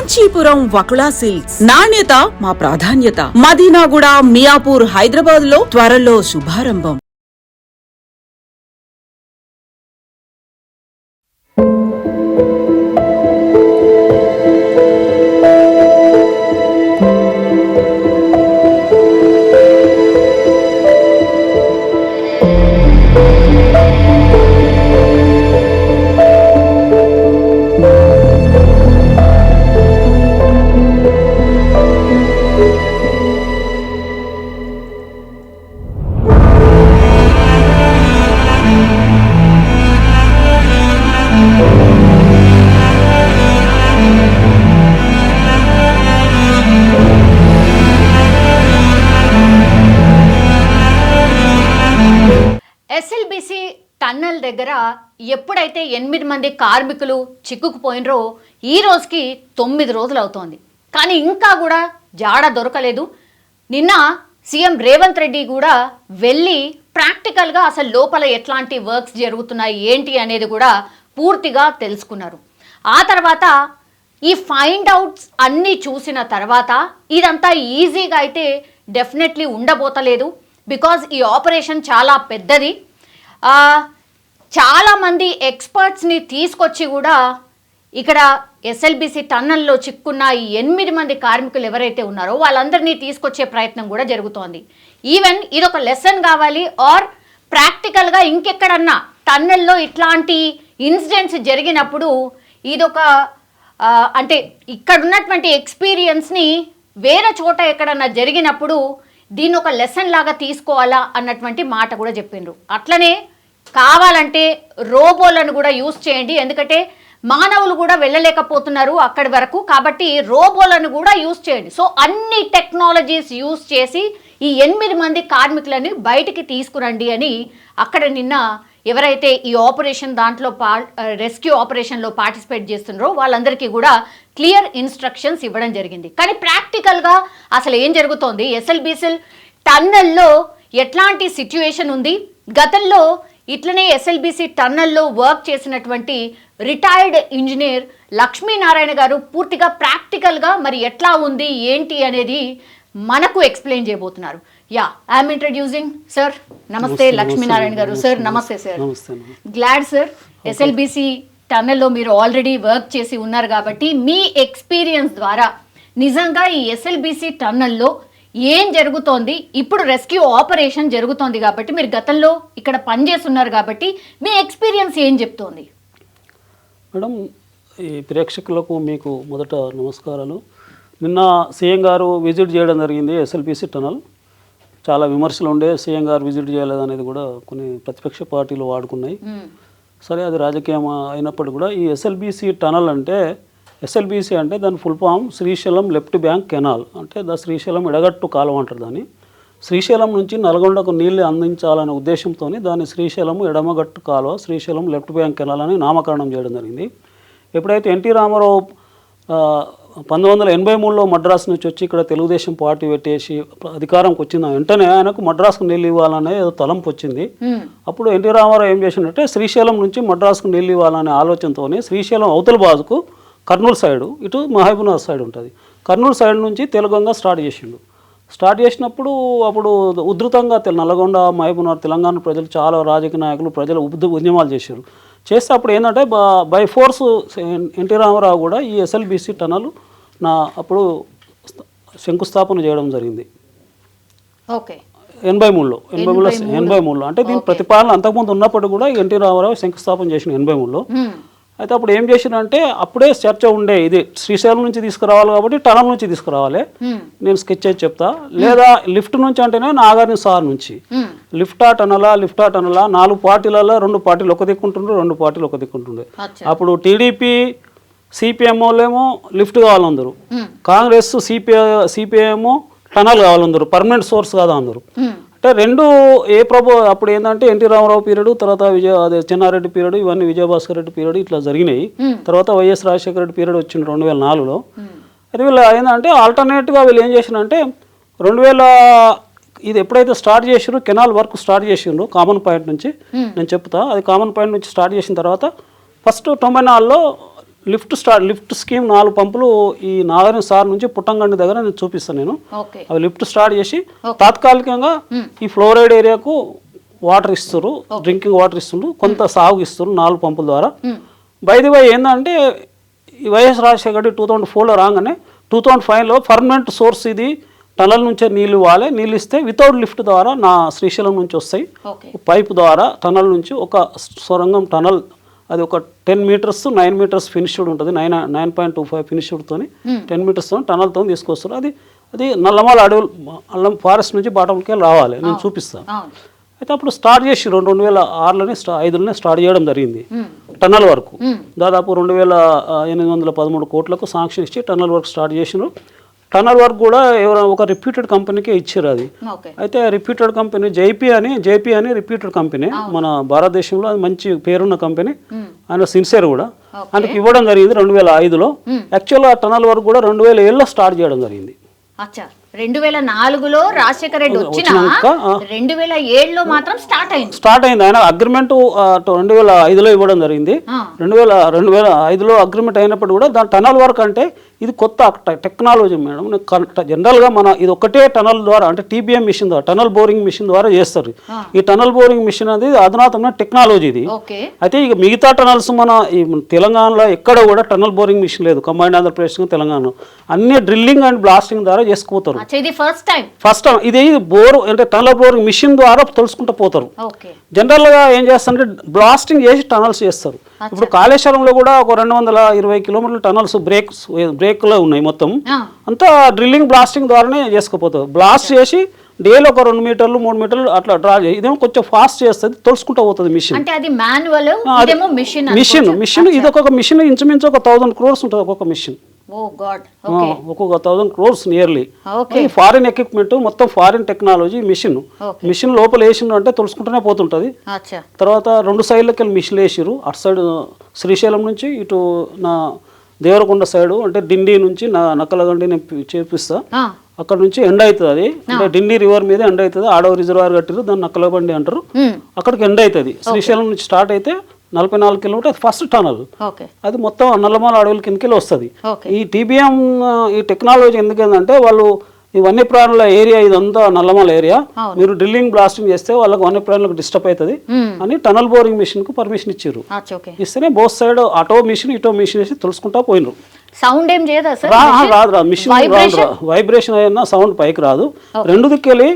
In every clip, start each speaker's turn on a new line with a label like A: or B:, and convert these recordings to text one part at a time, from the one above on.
A: Kanchipuram Vakula silks, నాణ్యత మా ప్రాధాన్యత. మదీనాగూడ, మియాపూర్, హైదరాబాద్ లో త్వరలో శుభారంభం.
B: ఎస్ఎల్బిసి టన్నల్ దగ్గర ఎప్పుడైతే 8 మంది కార్మికులు చిక్కుకుపోయినరో ఈ రోజుకి 9 రోజులు అవుతోంది. కానీ ఇంకా కూడా జాడ దొరకలేదు. నిన్న సీఎం రేవంత్ రెడ్డి కూడా వెళ్ళి ప్రాక్టికల్గా అసలు లోపల ఎట్లాంటి వర్క్స్ జరుగుతున్నాయి ఏంటి అనేది కూడా పూర్తిగా తెలుసుకున్నారు. ఆ తర్వాత ఈ ఫైండ్ అవుట్స్ అన్నీ చూసిన తర్వాత ఇదంతా ఈజీగా అయితే డెఫినెట్లీ ఉండబోతలేదు. బికాజ్ ఈ ఆపరేషన్ చాలా పెద్దది. చాలామంది ఎక్స్పర్ట్స్ని తీసుకొచ్చి కూడా ఇక్కడ ఎస్ఎల్బిసి టన్నల్లో చిక్కున్న ఈ 8 మంది కార్మికులు ఎవరైతే ఉన్నారో వాళ్ళందరినీ తీసుకొచ్చే ప్రయత్నం కూడా జరుగుతోంది. ఈవెన్ ఇదొక లెసన్ కావాలి ఆర్ ప్రాక్టికల్గా ఇంకెక్కడన్నా టన్నల్లో ఇట్లాంటి ఇన్సిడెంట్స్ జరిగినప్పుడు ఇదొక అంటే ఇక్కడ ఉన్నటువంటి ఎక్స్పీరియన్స్ని వేరే చోట ఎక్కడన్నా జరిగినప్పుడు దీన్ని ఒక లెసన్ లాగా తీసుకోవాలా అన్నటువంటి మాట కూడా చెప్పిండ్రు. అట్లనే కావాలంటే రోబోలను కూడా యూజ్ చేయండి, ఎందుకంటే మానవులు కూడా వెళ్ళలేకపోతున్నారు అక్కడి వరకు, కాబట్టి రోబోలను కూడా యూజ్ చేయండి. సో అన్ని టెక్నాలజీస్ యూజ్ చేసి ఈ 8 మంది కార్మికులని బయటికి తీసుకురండి అని అక్కడ నిన్న ఎవరైతే ఈ ఆపరేషన్ దాంట్లో రెస్క్యూ ఆపరేషన్లో పార్టిసిపేట్ చేస్తున్నారో వాళ్ళందరికీ కూడా క్లియర్ ఇన్స్ట్రక్షన్స్ ఇవ్వడం జరిగింది. కానీ ప్రాక్టికల్గా అసలు ఏం జరుగుతోంది, ఎస్ఎల్బిసి టన్నల్లో ఎట్లాంటి సిచ్యువేషన్ ఉంది, గతంలో ఇట్లనే ఎస్ఎల్బిసి టన్నల్లో వర్క్ చేసినటువంటి రిటైర్డ్ ఇంజనీర్ లక్ష్మీనారాయణ గారు పూర్తిగా ప్రాక్టికల్గా మరి ఎట్లా ఉంది ఏంటి అనేది మనకు ఎక్స్ప్లెయిన్ చేయబోతున్నారు. Yeah, I'm introducing sir. నమస్తే లక్ష్మీనారాయణ గారు. సార్ నమస్తే సార్. గ్లాడ్ సార్, ఎస్ఎల్బిసి టన్నల్లో మీరు ఆల్రెడీ వర్క్ చేసి ఉన్నారు కాబట్టి మీ ఎక్స్పీరియన్స్ ద్వారా నిజంగా ఈ ఎస్ఎల్బిసి టన్నల్లో ఏం జరుగుతోంది, ఇప్పుడు రెస్క్యూ ఆపరేషన్ జరుగుతోంది కాబట్టి మీరు గతంలో ఇక్కడ పనిచేస్తున్నారు కాబట్టి మీ ఎక్స్పీరియన్స్ ఏం చెప్తోంది?
C: మేడం, ఈ ప్రేక్షకులకు మీకు మొదట నమస్కారాలు. నిన్న సీఎం గారు విజిట్ చేయడం జరిగింది ఎస్ఎల్బిసి టనల్. చాలా విమర్శలు ఉండే సీఎం గారు విజిట్ చేయలేదనేది కూడా కొన్ని ప్రతిపక్ష పార్టీలు వాడుకున్నాయి. సరే, అది రాజకీయం అయినప్పటికీ కూడా ఈ ఎస్ఎల్బిసి టనల్ అంటే ఎస్ఎల్బిసి అంటే దాని full form Srisailam left bank canal, అంటే శ్రీశైలం ఎడగట్టు కాలువ అంటారు దాన్ని. శ్రీశైలం నుంచి నల్గొండకు నీళ్ళు అందించాలనే ఉద్దేశంతో దాన్ని శ్రీశైలం ఎడమగట్టు కాలువ, శ్రీశైలం లెఫ్ట్ బ్యాంక్ కెనాల్ అని నామకరణం చేయడం జరిగింది. ఎప్పుడైతే ఎన్టీ రామారావు 1983లో మద్రాసు నుంచి వచ్చి ఇక్కడ తెలుగుదేశం పార్టీ పెట్టేసి అధికారంకి వచ్చిన వెంటనే ఆయనకు మద్రాసుకు నీళ్ళు ఇవ్వాలనే తలంపు వచ్చింది. అప్పుడు ఎన్టీ రామారావు ఏం చేసిందంటే శ్రీశైలం నుంచి మద్రాసుకు నీళ్ళు ఇవ్వాలనే ఆలోచనతో శ్రీశైలం అవతల బాజుకు కర్నూలు సైడు, ఇటు మహబూబ్నగర్ సైడ్ ఉంటుంది, కర్నూలు సైడ్ నుంచి తెలుగంగా స్టార్ట్ చేసినప్పుడు అప్పుడు ఉధృతంగా నల్గొండ, మహబూబ్నగర్, తెలంగాణ ప్రజలు చాలా రాజకీయ నాయకులు ప్రజలు ఉద్యమాలు చేస్తే అప్పుడు ఏంటంటే బై ఫోర్స్ ఎన్టీ రామారావు కూడా ఈ ఎస్ఎల్బిసి టనల్ అప్పుడు శంకుస్థాపన చేయడం జరిగింది. ఓకే, 83లో అంటే దీని ప్రతిపాదన అంతకుముందు ఉన్నప్పుడు కూడా ఎన్టీ రామారావు శంకుస్థాపన చేసిన 83లో. అయితే అప్పుడు ఏం చేసినంటే అప్పుడే చర్చ ఉండే, ఇది శ్రీశైలం నుంచి తీసుకురావాలి కాబట్టి టనల్ నుంచి తీసుకురావాలి, నేను స్కెచ్ చేసి చెప్తా, లేదా లిఫ్ట్ నుంచి అంటేనే నాగార్జున సార్ నుంచి లిఫ్టా టనలా 4 పార్టీలలో 2 పార్టీలు ఒక దిక్కుంటుండ్రు, 2 పార్టీలు ఒక దిక్కుంటుండే. అప్పుడు టీడీపీ సిపిఎం వాళ్ళేమో లిఫ్ట్ కావాలందరూ, కాంగ్రెస్ సిపిఐ టనల్ కావాలందరూ, పర్మనెంట్ సోర్స్ కాదా అందరూ. అంటే రెండు అప్పుడు ఏంటంటే ఎన్టీ రామారావు పీరియడ్, తర్వాత చెన్నారెడ్డి పీరియడ్, ఇవన్నీ విజయభాస్కర్ రెడ్డి పీరియడ్ ఇట్లా జరిగినాయి. తర్వాత వైఎస్ రాజశేఖర రెడ్డి పీరియడ్ వచ్చింది 2004లో. అయితే వీళ్ళు ఏంటంటే ఆల్టర్నేట్గా వీళ్ళు ఏం చేసినంటే 2000 ఇది ఎప్పుడైతే స్టార్ట్ చేసిరో కెనాల్ వర్క్ స్టార్ట్ చేసిండ్రు కామన్ పాయింట్ నుంచి, నేను చెప్తా, అది కామన్ పాయింట్ నుంచి స్టార్ట్ చేసిన తర్వాత ఫస్ట్ 94లో లిఫ్ట్ స్కీమ్ 4 పంపులు ఈ నాగరం సార్ నుంచి పుట్టంగండి దగ్గర నేను చూపిస్తాను నేను.
B: ఓకే.
C: అవి లిఫ్ట్ స్టార్ట్ చేసి తాత్కాలికంగా ఈ ఫ్లోరైడ్ ఏరియాకు వాటర్ ఇస్తారు, డ్రింకింగ్ వాటర్ ఇస్తుండ్రు, కొంత సాగు ఇస్తారు 4 పంపుల ద్వారా. బై ది వై ఏంటంటే ఈ వైఎస్ రాజశేఖర రెడ్డి 2004లో రాగానే 2005లో పర్మనెంట్ సోర్స్ ఇది టనల్ నుంచే నీళ్ళు ఇవ్వాలి. నీళ్ళు ఇస్తే వితౌట్ లిఫ్ట్ ద్వారా నా శ్రీశైలం నుంచి వస్తాయి. పైప్ ద్వారా టనల్ నుంచి ఒక సొరంగం టనల్, అది ఒక 10 మీటర్స్ 9 మీటర్స్ ఫినిష్డ్ ఉంటుంది, 9.25 ఫినిష్డ్తో 10 మీటర్స్తో టనల్తో తీసుకొస్తారు. అది నల్లమల అడవులు ఫారెస్ట్ నుంచి బాటంకి వెళ్ళి రావాలి. నేను చూపిస్తాను. అయితే అప్పుడు స్టార్ట్ చేసి 2006లోనే 2005లోనే స్టార్ట్ చేయడం జరిగింది టన్నల్ వర్క్. దాదాపు 2813 కోట్లకు శాంక్షన్ ఇచ్చి టన్నల్ వర్క్ స్టార్ట్ చేసినారు. టన్నల్ వర్క్ కూడా ఒక రిప్యూటెడ్ కంపెనీకే ఇచ్చారు అది. అయితే రిప్యూటెడ్ కంపెనీ జేపీ అని రిప్యూటెడ్ కంపెనీ, మన భారతదేశంలో అది మంచి పేరున్న కంపెనీ. ఆయన సిన్సియర్ కూడా ఆయనకి ఇవ్వడం జరిగింది 2005లో. యాక్చువల్గా టన్నల్ వర్క్ కూడా 2007లో స్టార్ట్ చేయడం జరిగింది.
B: 2004లో రాజశేఖర రెడ్డి వచ్చిన 2007లో మాత్రం స్టార్ట్ అయింది.
C: ఆయన అగ్రిమెంట్ 2005లో ఇవ్వడం జరిగింది. 2005లో అగ్రిమెంట్ అయినప్పుడు కూడా దాని టనల్ వర్క్ అంటే ఇది కొత్త టెక్నాలజీ మేడం. జనరల్గా మన ఇది ఒకటే టనల్ ద్వారా అంటే టీబీఎం మిషన్ ద్వారా టనల్ బోరింగ్ మిషన్ ద్వారా చేస్తారు. ఈ టనల్ బోరింగ్ మిషన్ అనేది అధునాతన టెక్నాలజీ ఇది. అయితే ఇక మిగతా టనల్స్ మన ఈ తెలంగాణలో ఎక్కడ కూడా టనల్ బోరింగ్ మిషన్ లేదు. కంబైన్డ్ ఆంధ్రప్రదేశ్ తెలంగాణ అన్ని డ్రిల్లింగ్ అండ్ బ్లాస్టింగ్ ద్వారా చేసుకుపోతారు. ఫస్ట్ టైం ఇది బోర్ అంటే టనల్ బోరింగ్ మిషన్ ద్వారా తెలుసుకుంటూ పోతారు. జనరల్ గా ఏం చేస్తారంటే బ్లాస్టింగ్ చేసి టనల్స్ చేస్తారు. ఇప్పుడు కాళేశ్వరంలో కూడా ఒక 220 కిలోమీటర్ల టనల్స్ బ్రేక్ లో ఉన్నాయి. మొత్తం అంతా డ్రిల్లింగ్ బ్లాస్టింగ్ ద్వారానే చేసుకుపోతారు. బ్లాస్ట్ చేసి డేలో ఒక 2 మీటర్లు 3 మీటర్లు అట్లా డ్రా చేసి ఇదేమో కొంచెం ఫాస్ట్ చేస్తుంది, తెలుసుకుంటూ పోతుంది మిషన్. మిషన్ ఇది ఒక మిషన్ ఇంచుమించు ఒక 1000 crores ఉంటుంది ఒక్కొక్క మిషన్. ఒక్కొక్క 1000 crores నియర్లీ. ఫారిన్ ఎక్విప్మెంట్ మొత్తం ఫారిన్ టెక్నాలజీ మిషన్ లోపల వేసిండు అంటే తెలుసుకుంటూనే పోతుంటది. తర్వాత 2 సైడ్లకి వెళ్ళి మిషన్ వేసిరు. అటు సైడ్ శ్రీశైలం నుంచి ఇటు నా దేవరకొండ సైడ్ అంటే డిండి నుంచి నా నక్కలగండి నేను చేపిస్తా. అక్కడ నుంచి ఎండ్ అవుతుంది. అది అంటే డిండి రివర్ మీద ఎండ్ అవుతుంది. ఆడవ రిజర్వాయర్ కట్టిరు, దాన్ని నక్కలబండి అంటారు. అక్కడికి ఎండ్ అవుతుంది. శ్రీశైలం నుంచి స్టార్ట్ అయితే 44 కిలోమీటర్ ఫస్ట్ టనల్. అది మొత్తం నల్లమల అడవుల కిందకి వస్తుంది. ఈ టీబీఎం ఈ టెక్నాలజీ ఎందుకంటే వాళ్ళు ఈ వన్యప్రాణుల ఏరియా ఇదంతా నల్లమల ఏరియా, మీరు డ్రిల్లింగ్ బ్లాస్టింగ్ చేస్తే వాళ్ళకి వన్యప్రాణులకు డిస్టర్బ్ అవుతుంది అని టనల్ బోరింగ్ మిషన్ కు పర్మిషన్ ఇచ్చారు. ఇస్తేనే బోత్ సైడ్ అటో మిషన్ ఇటో మిషన్ వేసి తెలుసుకుంటా పోయినరు.
B: సౌండ్ ఏం చేయదా సార్?
C: రాదు మిషన్ వైబ్రేషన్ అయినా సౌండ్ పైకి రాదు. 2 దిక్కుకెళ్ళి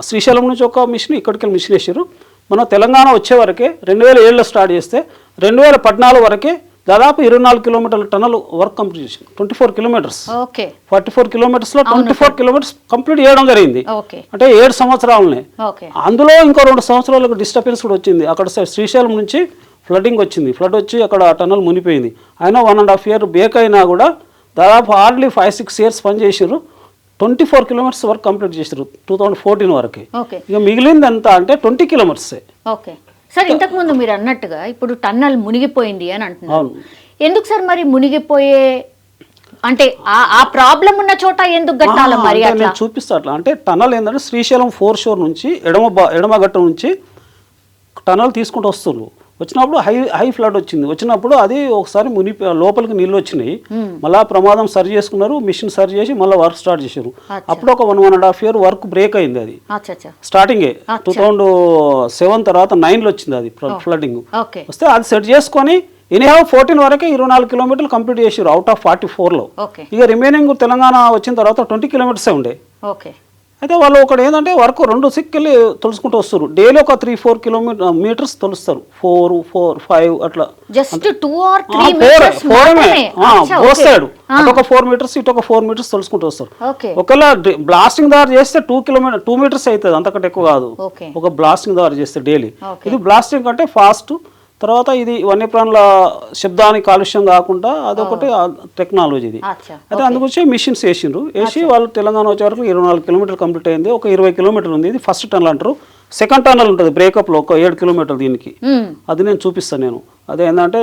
C: శ్రీశైలం నుంచి ఒక మిషన్ ఇక్కడికి వెళ్ళి మిషన్ వేసారు. మన తెలంగాణ వచ్చే వరకే 2007లో స్టార్ట్ చేస్తే 2014 వరకే దాదాపు 24 కిలోమీటర్ల టనల్ వర్క్ కంప్లీట్ చేసింది. 24 కిలోమీటర్స్ 44 కిలోమీటర్స్ లో 24 కిలోమీటర్స్ కంప్లీట్ చేయడం జరిగింది. అంటే 7 సంవత్సరాలనే. అందులో ఇంకో 2 సంవత్సరాలకు డిస్టర్బెన్స్ కూడా వచ్చింది. అక్కడ శ్రీశైలం నుంచి ఫ్లడ్ వచ్చి అక్కడ టనల్ మునిపోయింది. అయినా 1.5 year బేక్ అయినా కూడా దాదాపు హార్డ్లీ 5-6 years పనిచేసారు. 24 కిలోమీటర్స్ వరకు కంప్లీట్ చేశారు 2014 వరకు. ఇక మిగిలింది ఎంత అంటే 20 కిలోమీటర్స్.
B: సార్ ఇంతకు ముందు మీరు అన్నట్టుగా ఇప్పుడు టన్నల్ మునిగిపోయింది అని అంటున్నారు. ఎందుకు సార్ మరి మునిగిపోయే అంటే ఆ ప్రాబ్లం ఉన్న చోట ఎందుకు కట్టాలి మరి?
C: నేను చూపిస్తా అట్లా. అంటే టనల్ ఏంటంటే శ్రీశైలం 4 shore నుంచి ఎడమ గట్ట నుంచి టనల్ తీసుకుంటూ వస్తున్నారు. వచ్చినప్పుడు హై ఫ్లడ్ వచ్చినప్పుడు అది ఒకసారి లోపలికి నీళ్ళు వచ్చినాయి. మళ్ళీ ప్రమాదం సరి చేసుకున్నారు, మిషన్ సరి చేసి మళ్ళీ వర్క్ స్టార్ట్ చేశారు. అప్పుడు ఒక 1.5 year వర్క్ బ్రేక్ అయింది. అది స్టార్టింగే 2007 తర్వాత 9లో వచ్చింది అది ఫ్లడ్డింగ్ వస్తే అది సెట్ చేసుకొని ఎనీహౌ 14 వరకే 24 కిలోమీటర్లు కంప్లీట్ చేశారు అవుట్ ఆఫ్ 44లో. ఇక రిమైనింగ్ తెలంగాణ వచ్చిన తర్వాత 20 కిలోమీటర్సే ఉండే. అయితే వాళ్ళు ఒకటి ఏంటంటే వర్క్ 2 సిక్కెళ్ళి తొలుసుకుంటూ వస్తారు. డైలీ ఒక 3-4 కిలోమీటర్స్ తొలుస్తారు. 4-5 అట్లా పోస్తాడు. అటొక 4 మీటర్స్ ఇటొక 4 మీటర్స్ తొలుసుకుంటూ వస్తారు. ఒకవేళ బ్లాస్టింగ్ ద్వారా చేస్తే 2 మీటర్స్ అవుతుంది, అంతకంటే ఎక్కువ కాదు ఒక బ్లాస్టింగ్ ద్వారా చేస్తే డైలీ. ఇది బ్లాస్టింగ్ అంటే ఫాస్ట్. తర్వాత ఇది వన్యప్రాణుల శబ్దానికి కాలుష్యం కాకుండా అదొకటి టెక్నాలజీ ఇది. అయితే అందుకొచ్చి మిషన్స్ వేసి వాళ్ళు తెలంగాణ వచ్చే వరకు 24 కిలోమీటర్లు కంప్లీట్ అయింది. ఒక 20 కిలోమీటర్లు ఉంది. ఇది ఫస్ట్ టనల్ అంటారు. సెకండ్ టనల్ ఉంటుంది బ్రేకప్లో ఒక 7 కిలోమీటర్లు దీనికి. అది నేను చూపిస్తాను నేను. అదేంటంటే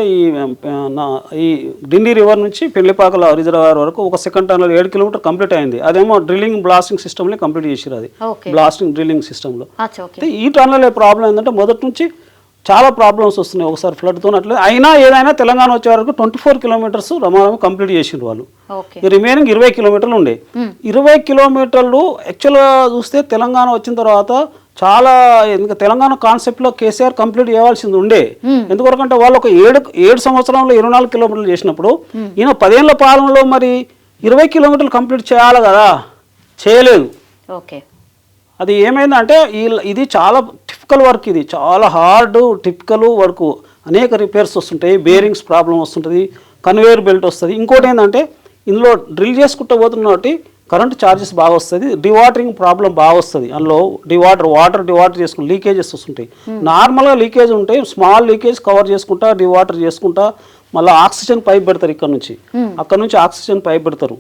C: ఈ డిండి రివర్ నుంచి పెళ్లిపాకల రిజర్వాయర్ వరకు ఒక సెకండ్ టనల్ 7 కిలోమీటర్ కంప్లీట్ అయింది. అదేమో డ్రిల్లింగ్ బ్లాస్టింగ్ సిస్టమ్లో కంప్లీట్ చేసారు. అది బ్లాస్టింగ్ డ్రిల్లింగ్ సిస్టంలో. ఈ టనల్ ప్రాబ్లం ఏంటంటే మొదటి నుంచి చాలా ప్రాబ్లమ్స్ వస్తున్నాయి ఒకసారి ఫ్లడ్తో అట్లా. అయినా ఏదైనా తెలంగాణ వచ్చే వరకు 24 కిలోమీటర్స్ రమారమి కంప్లీట్ చేసిండ్రు వాళ్ళు. ఈ రిమైనింగ్ 20 కిలోమీటర్లు ఉండే. 20 కిలోమీటర్లు యాక్చువల్గా చూస్తే తెలంగాణ వచ్చిన తర్వాత చాలా ఇంకా తెలంగాణ కాన్సెప్ట్లో కేసీఆర్ కంప్లీట్ చేయాల్సింది ఉండే. ఎందుకంటే వాళ్ళు ఒక 7 సంవత్సరంలో 24 కిలోమీటర్లు చేసినప్పుడు ఈయన 10 ఏళ్ల పాలనలో మరి 20 కిలోమీటర్లు కంప్లీట్ చేయాలి కదా, చేయలేదు.
B: ఓకే,
C: అది ఏమైందంటే ఇది చాలా టిపికల్ వర్క్, ఇది చాలా హార్డ్ టిపికల్ వర్క్. అనేక రిపేర్స్ వస్తుంటాయి, బేరింగ్స్ ప్రాబ్లం వస్తుంటుంది, కన్వేయర్ బెల్ట్ వస్తుంది. ఇంకోటి ఏంటంటే ఇందులో డ్రిల్ చేసుకుంటూ పోతున్నట్టు కరెంట్ ఛార్జెస్ బాగా వస్తుంది, డివాటరింగ్ ప్రాబ్లం బాగా వస్తుంది. అందులో వాటర్ డివాటర్ చేసుకుని లీకేజెస్ వస్తుంటాయి. నార్మల్గా లీకేజ్ ఉంటాయి, స్మాల్ లీకేజ్ కవర్ చేసుకుంటా డివాటర్ చేసుకుంటా మళ్ళీ ఆక్సిజన్ పైప్ పెడతారు అక్కడ నుంచి ఆక్సిజన్ పైప్ పెడతారు.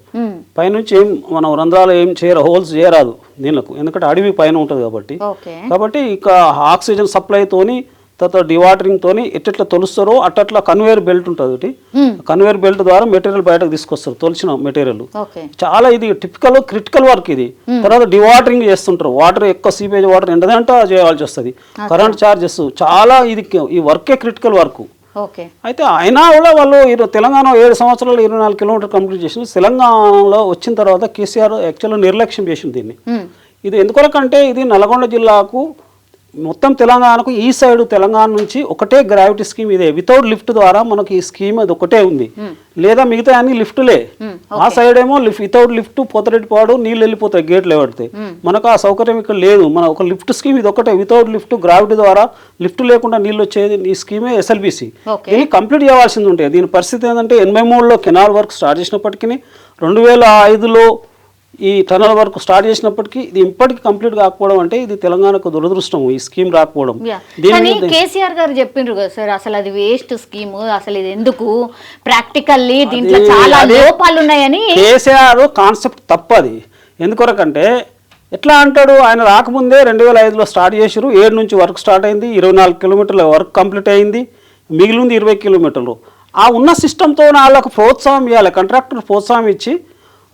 C: పైనుంచి ఏం మనం రంధ్రాలు ఏం హోల్స్ చేయరాదు నీళ్ళకు, ఎందుకంటే అడవి పైన ఉంటుంది కాబట్టి ఇక ఆక్సిజన్ సప్లైతోని తర్వాత డివాటరింగ్ తోని ఎట్లా తొలుస్తారో అట్లా కన్వేయర్ బెల్ట్ ఉంటుంది ఒకటి. కన్వేయర్ బెల్ట్ ద్వారా మెటీరియల్ బయటకు తీసుకొస్తారు, తొలిచిన మెటీరియల్. చాలా ఇది టిపికల్ క్రిటికల్ వర్క్ ఇది. తర్వాత డివాటరింగ్ చేస్తుంటారు, వాటర్ ఎక్కువ సీపేజ్ వాటర్ ఎండదంటే చేయాల్సి వస్తుంది. కరెంట్ ఛార్జెస్ చాలా, ఇది ఈ వర్కే క్రిటికల్ వర్క్. అయితే అయినా కూడా వాళ్ళు తెలంగాణ 7 సంవత్సరాలు 24 కిలోమీటర్ కంప్లీట్ చేసింది. తెలంగాణలో వచ్చిన తర్వాత కేసీఆర్ యాక్చువల్గా నిర్లక్ష్యం చేసింది దీన్ని. ఇది ఎందుకొరకంటే ఇది నల్గొండ జిల్లాకు మొత్తం తెలంగాణకు ఈ సైడ్ తెలంగాణ నుంచి ఒకటే గ్రావిటీ స్కీమ్ ఇదే. వితౌట్ లిఫ్ట్ ద్వారా మనకి ఈ స్కీమ్ అది ఒకటే ఉంది, లేదా మిగతా అన్ని లిఫ్టులే. ఆ సైడ్ ఏమో వితౌట్ లిఫ్ట్ పోతరెడ్డిపాడు నీళ్ళు వెళ్ళిపోతాయి గేట్లు పడితే. మనకు ఆ సౌకర్యం ఇక్కడ లేదు. మన ఒక లిఫ్ట్ స్కీమ్ ఇది ఒకటే, వితౌట్ లిఫ్ట్ గ్రావిటీ ద్వారా లిఫ్ట్ లేకుండా నీళ్ళు వచ్చేది ఈ స్కీమే ఎస్ఎల్బిసి. దీన్ని కంప్లీట్ చేయాల్సింది ఉంటే దీని పరిస్థితి ఏంటంటే 83లో కెనాల్ వర్క్ స్టార్ట్ చేసినప్పటికీ 2005లో ఈ టనల్ వర్క్ స్టార్ట్ చేసినప్పటికీ ఇది ఇప్పటికీ కంప్లీట్ కాకపోవడం అంటే ఇది తెలంగాణకు దురదృష్టం, ఈ స్కీమ్ రాకపోవడం.
B: కేసీఆర్ గారు చెప్పిండ్రు కదా సార్, అసలు అది వేస్ట్ స్కీమ్, అసలు ఇది ఎందుకు ప్రాక్టికల్లీ దీంట్లో చాలా లోపాలు ఉన్నాయని.
C: కేసీఆర్ కాన్సెప్ట్ తప్పది. ఎందుకొరకంటే ఎట్లా అంటాడు, ఆయన రాకముందే 2005లో స్టార్ట్ చేసారు, 7 నుంచి వర్క్ స్టార్ట్ అయింది, 24 కిలోమీటర్ల వర్క్ కంప్లీట్ అయింది, మిగిలింది 20 కిలోమీటర్లు. ఆ ఉన్న సిస్టంతో వాళ్ళకు ప్రోత్సాహం ఇవ్వాలి, కాంట్రాక్టర్ ప్రోత్సాహం ఇచ్చి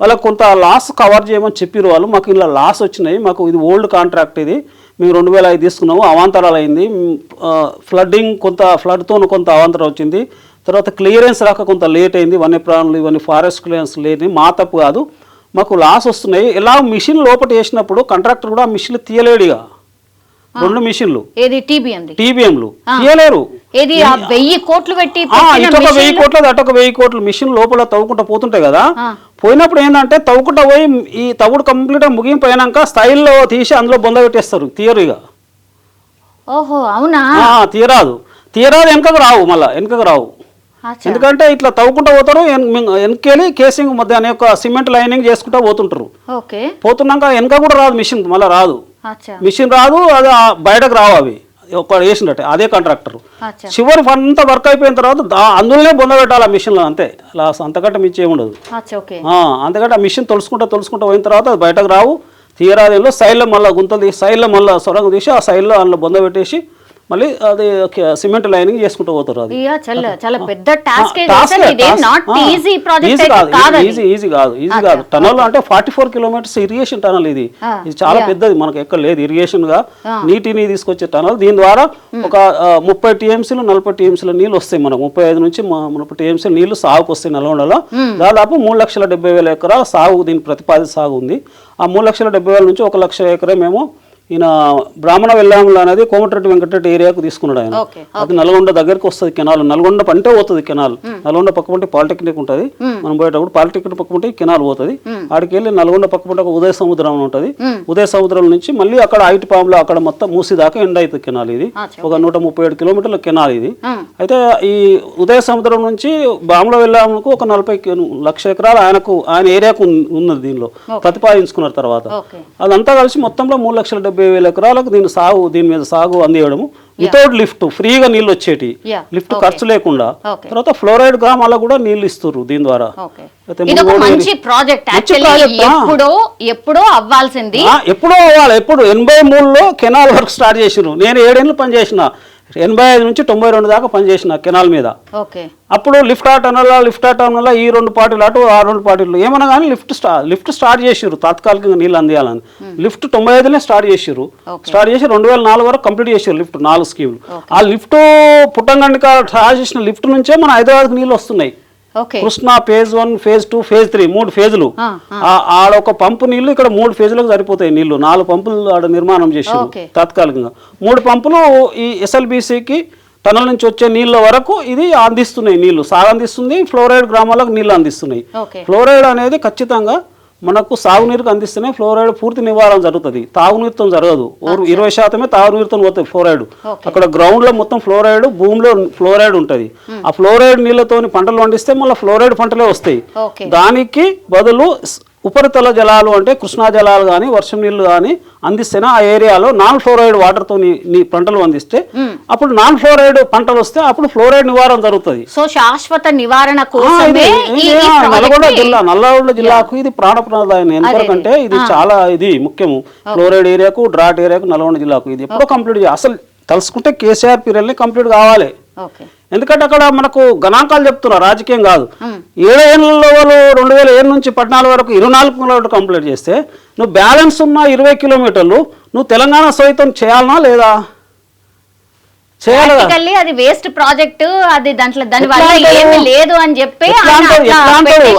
C: వాళ్ళకి కొంత లాస్ కవర్ చేయమని చెప్పారు వాళ్ళు. మాకు ఇలా లాస్ వచ్చినాయి, మాకు ఇది ఓల్డ్ కాంట్రాక్ట్, ఇది మేము 2005 తీసుకున్నాము, అవాంతరాలు అయింది, ఫ్లడ్డింగ్ ఫ్లడ్తో కొంత అవాంతరం వచ్చింది, తర్వాత క్లియరెన్స్ రాక కొంత లేట్ అయింది, వన్యప్రాణులు ఇవన్నీ ఫారెస్ట్ క్లియరెన్స్ లేని మా తప్పు కాదు, మాకు లాస్ వస్తున్నాయి. ఇలా మిషన్ లోపల వేసినప్పుడు కాంట్రాక్టర్ కూడా మిషన్లు తీయలేడుగా, 2 మిషన్లు టీబీఎంలు తీయలేరు.
B: 1000 కోట్లు పెట్టి
C: ఇటొక 1000 కోట్లు అటొక 1000 కోట్లు మిషన్ లోపల తవ్వుకుంటా పోతుంటాయి కదా. పోయినప్పుడు ఏంటంటే తవ్వుకుంటా పోయి ఈ తవ్వుడు కంప్లీట్గా ముగిపోయినాక స్థాయిల్లో తీసి అందులో బొంద పెట్టేస్తారు, తీయరుగా.
B: ఓహో అవునా,
C: తీయరాదు వెనకకు రావు, మళ్ళీ వెనకకు రావు. ఎందుకంటే ఇట్లా తవ్వుకుంటూ పోతారు, వెనకెళ్ళి కేసింగ్ మధ్య అనే ఒక సిమెంట్ లైనింగ్ చేసుకుంటూ పోతుంటారు. పోతున్నాక వెనక కూడా రాదు మిషన్, మళ్ళీ రాదు మిషన్ రాదు, అది బయటకు రావు అవి ఒక వేసినట్టే అదే కాంట్రాక్టర్. చివరి అంతా వర్క్ అయిపోయిన తర్వాత అందులోనే బొంద పెట్టాలి ఆ మిషన్లో, అంతే. అలా అంతకంటే మించి ఏముండదు. అంతకంటే ఆ మిషన్ తొలుసుకుంటా పోయిన తర్వాత అది బయటకు రావు, తీయరాదేలో సైడ్లో మళ్ళీ గుంతలు తీసి సైడ్లో మళ్ళీ సొరంగం తీసి ఆ సైడ్లో అందులో బొంద పెట్టేసి మళ్ళీ అది సిమెంట్ లైనింగ్ చేసుకుంటూ పోతారు. అది
B: చాలా పెద్ద టాస్క్,
C: ఈజీ కాదు. టనల్ అంటే 44 కిలోమీటర్స్ ఇరిగేషన్ టనల్, ఇది చాలా పెద్దది, మనకు ఎక్కడ లేదు ఇరిగేషన్ గా నీటిని తీసుకొచ్చే టనల్. దీని ద్వారా ఒక 30 టీఎంసీలు 40 టీఎంసీల నీళ్ళు వస్తాయి మనకు, 35 నుంచి 30 టీఎంసీల నీళ్లు సాగుకు వస్తాయి నల్గొండలో. దాదాపు 3,70,000 ఎకరాల సాగు, దీని ప్రతిపాదిత సాగు ఉంది. ఆ 3,70,000 నుంచి 1,00,000 ఎకరే మేము ఈయన బ్రాహ్మణ వెల్లాములు అనేది కోమటిరెడ్డి వెంకటరెడ్డి ఏరియాకు తీసుకున్నాడు ఆయన. అది నల్గొండ దగ్గరకు వస్తుంది కెనాల్, నల్గొండ పంటే పోతుంది కెనాల్. నల్గొండ పక్క పంటే పాలిటెక్నిక్ ఉంటుంది, మనం పోయేటప్పుడు పాలిటెక్నిక్ పక్క పంటే కెనాల్ పోతుంది. ఆడికి వెళ్ళి నల్గొండ పక్క పంట ఉదయ సముద్రం ఉంటుంది, ఉదయ సముద్రం నుంచి మళ్ళీ అక్కడ ఐటి పాములో అక్కడ మొత్తం మూసి దాకా ఎండ్ అవుతుంది కెనాల్. ఇది ఒక 137 కిలోమీటర్ల కెనాల్ ఇది. అయితే ఈ ఉదయ సముద్రం నుంచి బ్రాహ్మణ వెల్లాములకు ఒక 40,00,000 ఎకరాలు ఆయన ఏరియాకు ఉన్నది, దీనిలో ప్రతిపాదించుకున్న తర్వాత. అదంతా కలిసి మొత్తంలో 3,70,000 ఎకరాలకు దీని మీద సాగు అందియడము, వితౌట్ లిఫ్ట్, ఫ్రీగా నీళ్ళు వచ్చేటి, లిఫ్ట్ ఖర్చు లేకుండా. తర్వాత ఫ్లోరైడ్ గ్రామాలకు కూడా నీళ్లు ఇస్తారు దీని ద్వారా.
B: ఎప్పుడో అవ్వాలి.
C: ఎప్పుడు 83లో కెనాల్ వర్క్ స్టార్ట్ చేసిరు, నేను 7 ఏళ్ళు పనిచేసిన. 85 నుంచి 92 దాకా పనిచేసిన కెనాల్ మీద.
B: ఓకే.
C: అప్పుడు లిఫ్ట్ టర్నల్ ఈ 2 పార్టీలు అటు ఆ 2 పార్టీలు ఏమన్నా కానీ లిఫ్ట్ స్టార్ట్ చేసిర్రు తాత్కాలికంగా నీళ్ళు అందియాలని. లిఫ్ట్ 95 స్టార్ట్ చేసిర్రు. స్టార్ట్ చేసి 2004 వరకు కంప్లీట్ చేసారు లిఫ్ట్ 4 స్కీములు. ఆ లిఫ్ట్ పుట్టంగండి స్టార్ట్ చేసిన లిఫ్ట్ నుంచే మన హైదరాబాద్కి నీళ్ళు వస్తున్నాయి. Krishna phase 1, phase 2, phase 3 3 ఫేజులు. ఆడ ఒక పంపు నీళ్లు ఇక్కడ 3 ఫేజులకు సరిపోతాయి నీళ్లు. 4 పంపులు ఆడ నిర్మాణం చేసారు తాత్కాలికంగా. 3 పంపులు ఈ ఎస్ఎల్బిసికి టనల్ నుంచి వచ్చే నీళ్ళ వరకు ఇది అందిస్తున్నాయి. నీళ్లు అందిస్తుంది, ఫ్లోరైడ్ గ్రామాలకు నీళ్లు అందిస్తున్నాయి. ఫ్లోరైడ్ అనేది ఖచ్చితంగా మనకు సాగునీరుకు అందిస్తేనే ఫ్లోరైడ్ పూర్తి నివారణ జరుగుతుంది. తాగునీరుతో జరగదు. 20% తాగునీరుతో పోతుంది ఫ్లోరైడ్. అక్కడ గ్రౌండ్ లో మొత్తం ఫ్లోరైడ్, భూమిలో ఫ్లోరైడ్ ఉంటుంది. ఆ ఫ్లోరైడ్ నీళ్లతో పంటలు పండిస్తే మళ్ళీ ఫ్లోరైడ్ పంటలే వస్తాయి. దానికి బదులు ఉపరితల జలాలు అంటే కృష్ణా జలాలు కానీ వర్షం నీళ్లు కానీ అందిస్తేనే ఆ ఏరియాలో నాన్ ఫ్లోరైడ్ వాటర్తో పంటలు అందిస్తే అప్పుడు నాన్ ఫ్లోరైడ్ పంటలు వస్తే అప్పుడు ఫ్లోరైడ్ నివారణ జరుగుతుంది.
B: సో శాశ్వత నివారణ
C: నల్లగొండ జిల్లాకు ఇది ప్రాణప్రదాయం. ఎందుకంటే ఇది చాలా ఇది ముఖ్యము. ఫ్లోరైడ్ ఏరియాకు, డ్రాట్ ఏరియాకు, నల్గొండ జిల్లాకు ఇది ఎప్పుడో కంప్లీట్ చేయాలి. అసలు తలుసుకుంటే కేసీఆర్ పీరియడ్ని కంప్లీట్ కావాలి. ఎందుకంటే అక్కడ మనకు గణాంకాలు చెప్తున్నారు, రాజకీయం కాదు. 7 ఏళ్ళలో వాళ్ళు 2007 నుంచి 14 వరకు 24 కిలోమీటర్లు కంప్లీట్ చేస్తే నువ్వు బ్యాలెన్స్ ఉన్న 20 కిలోమీటర్లు నువ్వు తెలంగాణ సహితం చేయాలనా లేదా?
B: చేయాలి. అది వేస్ట్ ప్రాజెక్ట్, అది దాని వల్ల ఏమీ లేదు అని చెప్పి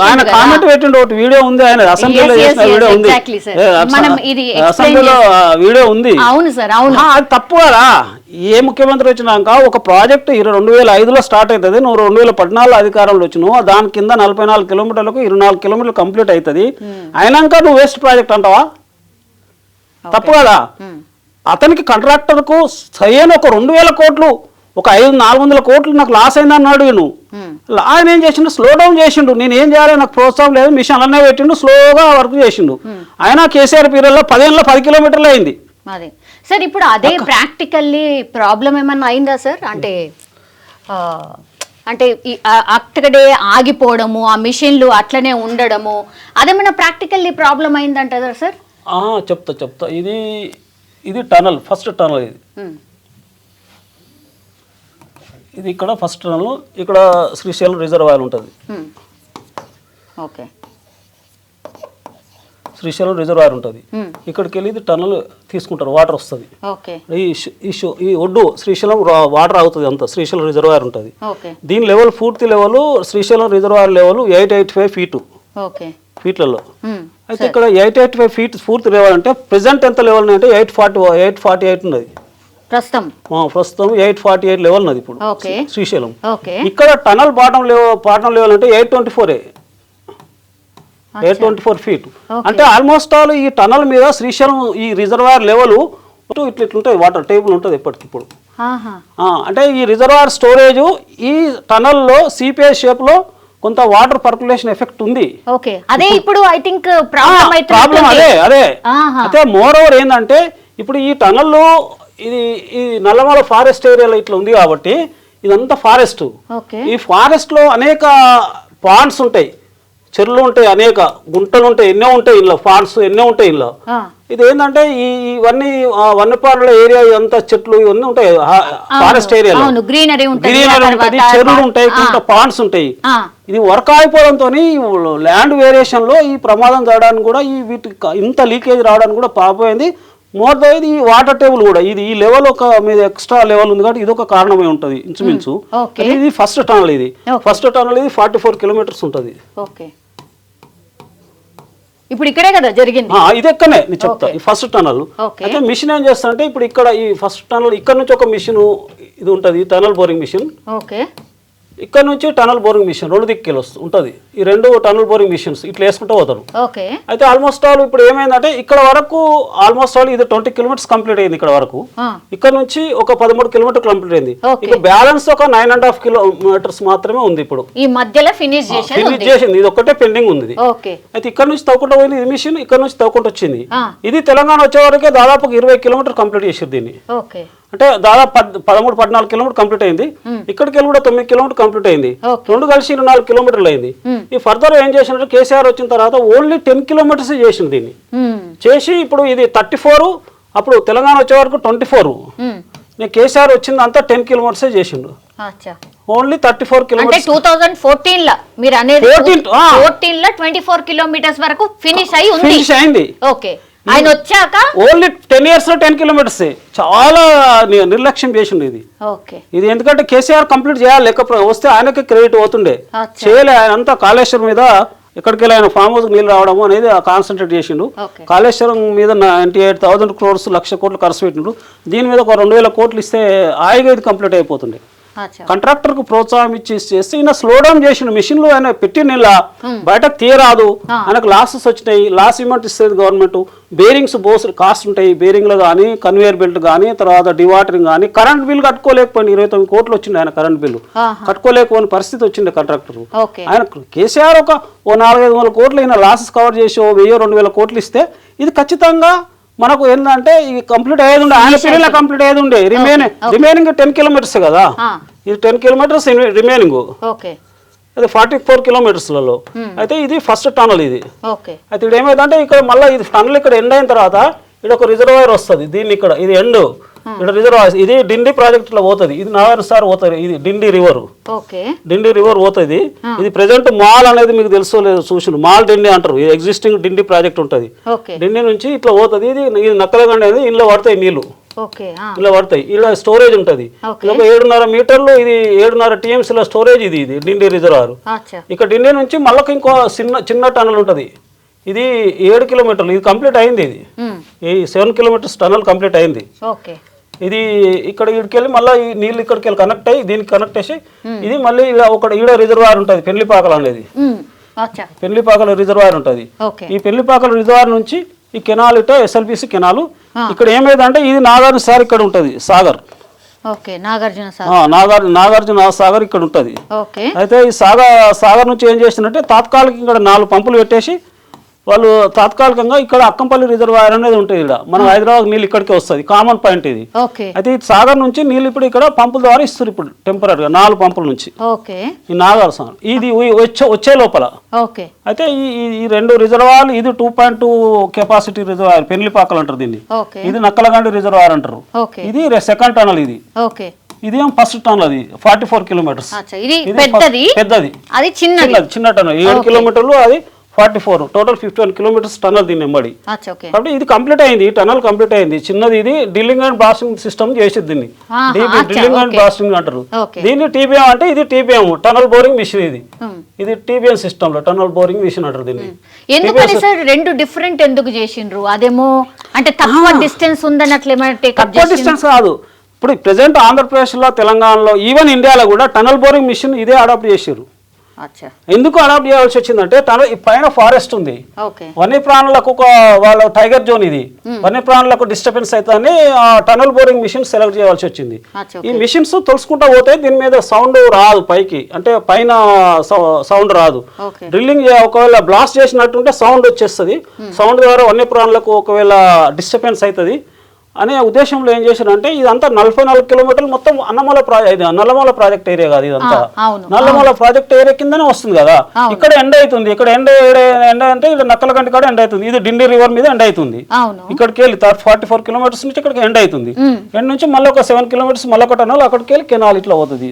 C: ఆయన కామెంట్ పెట్టిండు. ఒకటి వీడియో ఉంది, ఆయన అసెంబ్లీలో చేసిన వీడియో ఉంది, అసెంబ్లీలో వీడియో ఉంది.
B: అవును సార్, అవును.
C: అది తప్పు కదా. ఏ ముఖ్యమంత్రి వచ్చినాక ఒక ప్రాజెక్టు 2005లో స్టార్ట్ అవుతుంది, నువ్వు 2014 అధికారంలో వచ్చినావు, దాని కింద 44 కిలోమీటర్లకు 24 కిలోమీటర్లు కంప్లీట్ అవుతుంది. అయినాక నువ్వు వేస్ట్ ప్రాజెక్ట్ అంటావా? తప్పు కదా. అతనికి కాంట్రాక్టర్కు సరైన ఒక 2000 కోట్లు, ఒక 400 కోట్లు నాకు లాస్ అయిందన్నాడు. ఆయన ఏం చేసిండు? స్లో డౌన్ చేసిండు. నేను ఏం చేయాలి, నాకు ప్రోత్సాహం లేదు, మిషన్ అన్నీ పెట్టిండు, స్లోగా వర్క్ చేసిండు. అయినా కేసీఆర్ పీరియడ్లో 10 ఏళ్ళలో 10 కిలోమీటర్లు అయింది.
B: అదే సార్, ఇప్పుడు అదే ప్రాక్టికల్లీ ప్రాబ్లం ఏమన్నా అయిందా సార్? అంటే అక్కడే ఆగిపోవడము, ఆ మిషన్లు అట్లనే ఉండడము, అదేమన్నా ప్రాక్టికల్లీ ప్రాబ్లం అయిందంటారా సార్?
C: చెప్తా. ఇది టనల్, ఫస్ట్ టనల్. ఇది ఇక్కడ ఫస్ట్ టనల్. ఇక్కడ శ్రీశైలం రిజర్వాయర్ ఉంటుంది.
B: ఓకే.
C: శ్రీశైలం రిజర్వాయర్ ఉంటుంది. ఇక్కడికి వెళ్ళి ఇది టనల్ తీసుకుంటారు, వాటర్ వస్తుంది. ఈ ఒడ్డు శ్రీశైలం వాటర్ అవుతుంది, అంత శ్రీశైలం రిజర్వాయర్ ఉంటుంది. దీని లెవెల్, పూర్తి లెవెల్ శ్రీశైలం రిజర్వాయర్ లెవెల్ 885 ఫీట్లలో. అయితే ఇక్కడ 885 ఫీట్ పూర్తి లెవెల్ అంటే ప్రెసెంట్ ఎంత లెవెల్ అంటే 848 ఉన్నది ప్రస్తుతం 848 లెవెల్ ఉన్నది ఇప్పుడు శ్రీశైలం. ఇక్కడ టనల్ బాటం లెవెల్ అంటే 824 ఫీట్. అంటే ఆల్మోస్ట్ ఆల్ ఈ టనల్ మీద శ్రీశైలం ఈ రిజర్వాయర్ లెవెల్ ఇట్లుంటుంది, వాటర్ టేబుల్ ఉంటుంది ఎప్పటికిప్పుడు. అంటే ఈ రిజర్వాయర్ స్టోరేజ్ ఈ టనల్లో సిపిఐ షేప్ లో కొంత వాటర్ పర్కులేషన్ ఎఫెక్ట్ ఉంది.
B: అదే ఇప్పుడు ఐ థింక్ ప్రాబ్లం
C: అదే. అయితే మోర్ ఓవర్ ఏంటంటే ఇప్పుడు ఈ టనల్లో ఈ నల్లమల ఫారెస్ట్ ఏరియాలో ఇట్లా ఉంది కాబట్టి ఇదంతా ఫారెస్ట్. ఈ ఫారెస్ట్ లో అనేక పాండ్స్ ఉంటాయి, చెరువులు ఉంటాయి, అనేక గుంటలు ఉంటాయి, ఎన్నో ఉంటాయి ఇంట్లో, ఫాల్స్ ఎన్నో ఉంటాయి ఇంట్లో. ఇది ఏంటంటే ఇవన్నీ వన్యప్రాణుల ఏరియా, ఇదంతా చెట్లు ఇవన్నీ ఉంటాయి ఫారెస్ట్ ఏరియాలో. గ్రీనరీ ఉంటుంది, చెరువులు ఉంటాయి, కొంత పాండ్స్ ఉంటాయి. ఇది వర్క్ అయిపోవడంతో ల్యాండ్ వేరియేషన్ లో ఈ ప్రమాదం జరగడానికి కూడా వీటి ఇంత లీకేజ్ రావడానికి కూడా పాపోయింది. మోర్ దట్ ఈ వాటర్ టేబుల్ కూడా ఇది ఈ లెవెల్ ఒక మీద ఎక్స్ట్రా లెవెల్ ఉంది కాబట్టి ఇది ఒక కారణమై ఉంటుంది ఇంచుమించు. ఇది ఫస్ట్ టనల్. ఇది 44 కిలోమీటర్స్ ఉంటుంది.
B: ఇప్పుడు ఇక్కడే కదా జరిగింది,
C: ఇది ఎక్కడనే నేను చెప్తా. ఈ ఫస్ట్ టనల్ అయితే మిషన్ ఏం చేస్తారంటే ఇప్పుడు ఇక్కడ ఈ ఫస్ట్ టనల్ ఇక్కడ నుంచి ఒక మిషన్ ఇది ఉంటుంది, టనల్ బోరింగ్ మిషన్. ఇక్కడ నుంచి టనల్ బోరింగ్ మిషన్ 2 దిక్కులు ఉంటుంది. ఈ 2 టనల్ బోరింగ్ మిషన్స్ ఇట్లా వేసుకుంటూ పోతారు. అయితే ఆల్మోస్ట్ ఆల్ ఇప్పుడు ఏమైందంటే ఇక్కడ వరకు ఆల్మోస్ట్ ఆల్ ఇది 20 కిలోమీటర్స్ కంప్లీట్ అయింది. ఇక్కడ వరకు ఇక్కడ నుంచి ఒక 13 కిలోమీటర్ కంప్లీట్ అయింది. ఇక బ్యాలెన్స్ ఒక 9.5 కిలోమీటర్స్ మాత్రమే ఉంది. ఇప్పుడు
B: ఈ మధ్యలో ఫినిష్
C: చేసింది, ఇది ఒక్కటే పెండింగ్ ఉంది. అయితే ఇక్కడ నుంచి తవ్వుకుంటూ పోయింది ఇది మిషన్, ఇక్కడ నుంచి తవ్వుకుంటూ వచ్చింది. ఇది తెలంగాణ వచ్చే వరకే దాదాపు 20 కిలోమీటర్ కంప్లీట్ చేసారు దీన్ని. అంటే దాదాపు 13-14 కిలోమీటర్ కంప్లీట్ అయింది. ఇక్కడికి వెళ్ళి కూడా 9 కిలోమీటర్ కంప్లీట్ అయింది. 2 కలిసి 24 కిలోమీటర్లు అయింది. ఈ ఫర్దర్ ఏం చేసినట్టు కేసీఆర్ వచ్చిన తర్వాత ఓన్లీ 10 కిలోమీటర్స్ చేసింది దీన్ని. చేసి ఇప్పుడు ఇది 34, అప్పుడు తెలంగాణ వచ్చే వరకు 24. నేను కేసీఆర్ వచ్చింది అంతా 10 కిలోమీటర్సే చేసిండు,
B: అచ్చా.
C: ఓన్లీ 34
B: అంటే
C: కిలోమీటర్స్.
B: 2014 లో మీరు అనేది 14 లో 24 కిలోమీటర్స్ వరకు ఫినిష్
C: అయింది.
B: ఓకే, ఆయన వచ్చాక
C: ఓన్లీ 10 years లో 10 kilometers. చాలా నిర్లక్ష్యం చేసిండు ఇది.
B: ఓకే,
C: ఇది ఎందుకంటే కేసీఆర్ కంప్లీట్ చేయాలి, లేకపోతే వస్తే ఆయనకే క్రెడిట్ అవుతుండే. చేయలే, ఆయన అంతా కాళేశ్వరం మీద ఎక్కడికి వెళ్ళి ఆయన ఫామ్ హౌస్ నీళ్ళు రావడము అనేది కాన్సన్ట్రేట్ చేసిండు. కాళేశ్వరం మీద 98,000 crores, 1,00,000 కోట్లు ఖర్చు పెట్టిండు. దీని మీద ఒక 2,000 కోట్లు ఇస్తే హాయిగా ఇది కంప్లీట్ అయిపోతుండే. కాంట్రాక్టర్ కు ప్రోత్సాహం ఇచ్చి చేస్తే ఈయన స్లో డౌన్ చేసిన మిషన్లు ఆయన పెట్టిన బయటకు తీయరాదు, ఆయనకు లాసెస్ వచ్చినాయి. లాస్ ఇమెంట్ ఇస్తుంది గవర్నమెంట్. బేరింగ్స్ కాస్ట్ ఉంటాయి, బేరింగ్లు కానీ, కన్వేయర్ బెల్ట్ కానీ, తర్వాత డివాటరింగ్ కానీ. కరెంట్ బిల్ కట్టుకోలేకపోయింది, 29 కోట్లు వచ్చింది ఆయన కరెంట్ బిల్లు కట్టుకోలేకపోయిన పరిస్థితి వచ్చింది కాంట్రాక్టర్. ఆయన కేసీఆర్ ఒక 400-500 కోట్లు ఈయన లాసెస్ కవర్ చేసి 1,000-2,000 కోట్లు ఇస్తే ఇది ఖచ్చితంగా మనకు ఏంటంటే ఇది కంప్లీట్ అయ్యేది ఉండే, ఆయన పీరియడ్లో కంప్లీట్ అయ్యేది ఉండే. రిమైనింగ్ 10 kilometers కదా, ఇది 10 kilometers రిమైనింగ్, అది 44 kilometersలలో. అయితే ఇది ఫస్ట్ టనల్ ఇది. అయితే ఇక్కడ ఏమైందంటే ఇక్కడ మళ్ళీ ఇది టనల్ ఇక్కడ ఎండ్ అయిన తర్వాత ఇక్కడ ఒక రిజర్వాయర్ వస్తుంది. దీన్ని ఇక్కడ ఇది ఎండ్, ఇక్కడ రిజర్వాయర్ ఇది డిండి ప్రాజెక్ట్ లో పోతుంది. ఇది నారాయణ సార్ పోతుంది, ఇది డిండి రివర్ పోతుంది. ఇది ప్రెసెంట్ మాల్ అనేది మీకు తెలుసో లేదు, చూసిన మాల్ డిండి అంటారు. ఎగ్జిస్టింగ్ డిండి ప్రాజెక్ట్ ఉంటుంది, డిండి నుంచి ఇట్లా పోతుంది. ఇది నక్కలగండి అనేది ఇంట్లో పడతాయి నీళ్లు, ఇలా పడతాయి. ఇలా స్టోరేజ్ ఉంటుంది. 7.5 మీటర్లు, ఇది 7.5 TMC స్టోరేజ్. ఇది డిండి రిజర్వాయర్. ఇక్కడ డిండి నుంచి మళ్ళీ ఇంకో చిన్న టనల్ ఉంటుంది. ఇది 7 kilometers. ఇది కంప్లీట్ అయింది. ఇది 7 kilometers టనల్ కంప్లీట్ అయింది. ఇది ఇక్కడ ఇక్కడికెళ్ళి మళ్ళీ ఈ నీళ్ళు ఇక్కడికి వెళ్ళి కనెక్ట్ అయ్యి దీనికి కనెక్ట్ చేసి ఇది మళ్ళీ ఒక ఈడ రిజర్వాయర్ ఉంటుంది, పెళ్లిపాకలు అనేది. పెళ్లిపాకల రిజర్వాయర్ ఉంటుంది. ఈ పెళ్లిపాకల రిజర్వాయర్ నుంచి ఈ కెనాల్ ఇట SLBC కెనాల్. ఇక్కడ ఏమైందంటే ఇది నాగార్జున సార్ ఇక్కడ ఉంటుంది, సాగర్. నాగార్జున సాగర్ ఇక్కడ ఉంటుంది. అయితే ఈ సాగర్ నుంచి ఏం చేసిందంటే తాత్కాలిక ఇక్కడ 4 పంపులు పెట్టేసి వాళ్ళు తాత్కాలికంగా ఇక్కడ అక్కంపల్లి రిజర్వాయర్ అనేది ఉంటుంది. ఇక్కడ మన హైదరాబాద్ నీళ్ళు ఇక్కడికి వస్తుంది, కామన్ పాయింట్ ఇది. అయితే ఈ సాగర్ నుంచి నీళ్ళు ఇప్పుడు ఇక్కడ పంపుల ద్వారా ఇస్తారు. ఇప్పుడు టెంపరీగా 4 పంపుల నుంచి ఈ నాగార్ సాగర్ ఇది వచ్చే లోపల. అయితే ఈ 2 రిజర్వాయర్లు, ఇది 2.2 కెపాసిటీ రిజర్వాయర్ పెళ్లిపాకలు అంటారు దీన్ని. ఇది నక్కలగండి రిజర్వాయర్ అంటారు. ఇది సెకండ్ టనల్. ఇది ఫస్ట్ టనల్, అది 44 kilometers. పెద్దది, చిన్న టనల్ 7 kilometers, అది 44, టోటల్ 51 kilometers టనల్ దీన్ని ఎంబడి. కాబట్టి ఇది కంప్లీట్ అయింది, ఈ టనల్ కంప్లీట్ అయింది. చిన్నది ఇది డ్రిల్లింగ్ అండ్ బ్లాస్టింగ్ సిస్టమ్ చేసేది దీన్ని. డ్రిల్లింగ్ అండ్ బ్లాస్టింగ్ అంటారు దీన్ని. TBM అంటే ఇది TBM టనల్ బోరింగ్ మిషన్. ఇది TBM సిస్టమ్ లో టనల్ బోరింగ్ మిషన్ అంటారు దీన్ని.
B: ఎందుకని సార్ 2 డిఫరెంట్ ఎందుకు చేసిండ్రు? అదేమో అంటే తక్కువ డిస్టెన్స్ ఉందని అట్లా ఏమైనా
C: తక్కువ డిస్టెన్స్ కాదు. ఇప్పుడు ప్రెసెంట్ ఆంధ్రప్రదేశ్లో, తెలంగాణలో, ఈవెన్ ఇండియాలో కూడా టనల్ బోరింగ్ మిషన్ ఇదే అడాప్ట్ చేసారు. ఎందుకు అడాప్ట్ చేయాల్సి వచ్చిందంటే పైన ఫారెస్ట్ ఉంది, వన్యప్రాణులకు వాళ్ళ టైగర్ జోన్ ఇది, వన్యప్రాణులకు డిస్టర్బెన్స్ అవుతుందని టనల్ బోరింగ్ మిషన్ సెలెక్ట్ చేయాల్సి వచ్చింది. ఈ మిషన్స్ తొలుసుకుంటా పోతే దీని మీద సౌండ్ రాదు, పైకి అంటే పైన సౌండ్ రాదు. డ్రిల్లింగ్ ఒకవేళ బ్లాస్ట్ చేసినట్టుంటే సౌండ్ వచ్చేస్తుంది. సౌండ్ ద్వారా వన్యప్రాణులకు ఒకవేళ డిస్టర్బెన్స్ అవుతుంది అనే ఉద్దేశంలో ఏం చేశారంటే ఇదంతా 44 kilometers మొత్తం నల్లమూల ప్రాజెక్ట్ ఏరియా కాదు. ఇదంతా నల్లమూల ప్రాజెక్ట్ ఏరియా కిందనే వస్తుంది కదా. ఇక్కడ ఎండ్ అవుతుంది. ఇక్కడ ఎండ్ అంటే ఇక్కడ నక్కలగంటి కాడ ఎండ్ అవుతుంది. ఇది డిండి రివర్ మీద ఎండ్ అవుతుంది. ఇక్కడికి వెళ్ళి 44 kilometers నుంచి ఇక్కడికి ఎండ్ అవుతుంది. ఎండ్ నుంచి మళ్ళీ ఒక 7 kilometers మళ్ళీ ఒక టనల్ అక్కడికి వెళ్ళి కెనాల్ ఇట్లా అవుతుంది.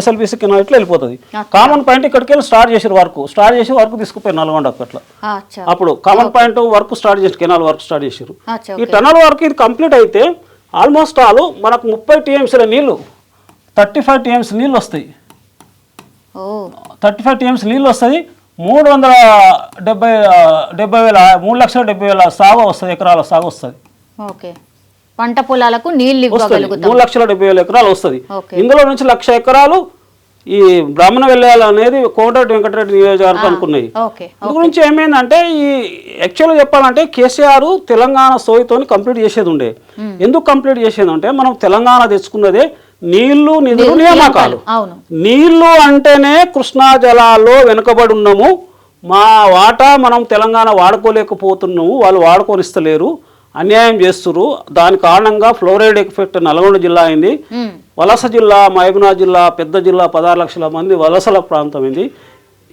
C: SLBC కెనాల్ ఇట్లా వెళ్ళిపోతుంది. కామన్ పాయింట్ ఇక్కడికి వెళ్ళి స్టార్ట్ చేసి వర్క్ తీసుకుపోయి నల్గొండ అట్లా. అప్పుడు కామన్ పాయింట్ వర్క్ స్టార్ట్ చేసి కెనాల్ వర్క్ స్టార్ట్ చేసారు. ఈ టనల్ వర్క్ ఇది కంప్లీట్ అయితే ఆల్మోస్ట్ మనకు 30 TMC నీళ్లు, 35 TMC నీళ్ళు వస్తాయి. 35 TMC నీళ్ళు వస్తుంది. 3,70,000 సాగు వస్తుంది, ఎకరాల సాగు వస్తుంది.
B: పంట పొలాలకు నీళ్లు
C: 3,70,000 ఎకరాలు వస్తుంది. ఇందులో నుంచి 1,00,000 ఎకరాలు ఈ బ్రాహ్మణ వెల్లాల అనేది కోమటిరెడ్డి వెంకటరెడ్డి నియోజకవర్గానికి ఉన్నాయి. ఇందు గురించి ఏమైందంటే ఈ యాక్చువల్గా చెప్పాలంటే కేసీఆర్ తెలంగాణ సోయితో కంప్లీట్ చేసేది ఉండే. ఎందుకు కంప్లీట్ చేసేది అంటే మనం తెలంగాణ తెచ్చుకున్నదే నీళ్లు, నిధులు, నియామకాలు. నీళ్లు అంటేనే కృష్ణా జలాల్లో వెనుకబడి ఉన్నాము, మా వాటా మనం తెలంగాణ వాడుకోలేకపోతున్నాము, వాళ్ళు వాడుకోనిస్తలేరు, అన్యాయం చేస్తున్నారు. దాని కారణంగా ఫ్లోరైడ్ ఎఫెక్ట్ నల్గొండ జిల్లా అయింది. వలస జిల్లా, మహబూబ్నగర్ జిల్లా, పెద్ద జిల్లా, 16 లక్షల మంది వలసల ప్రాంతం ఇది.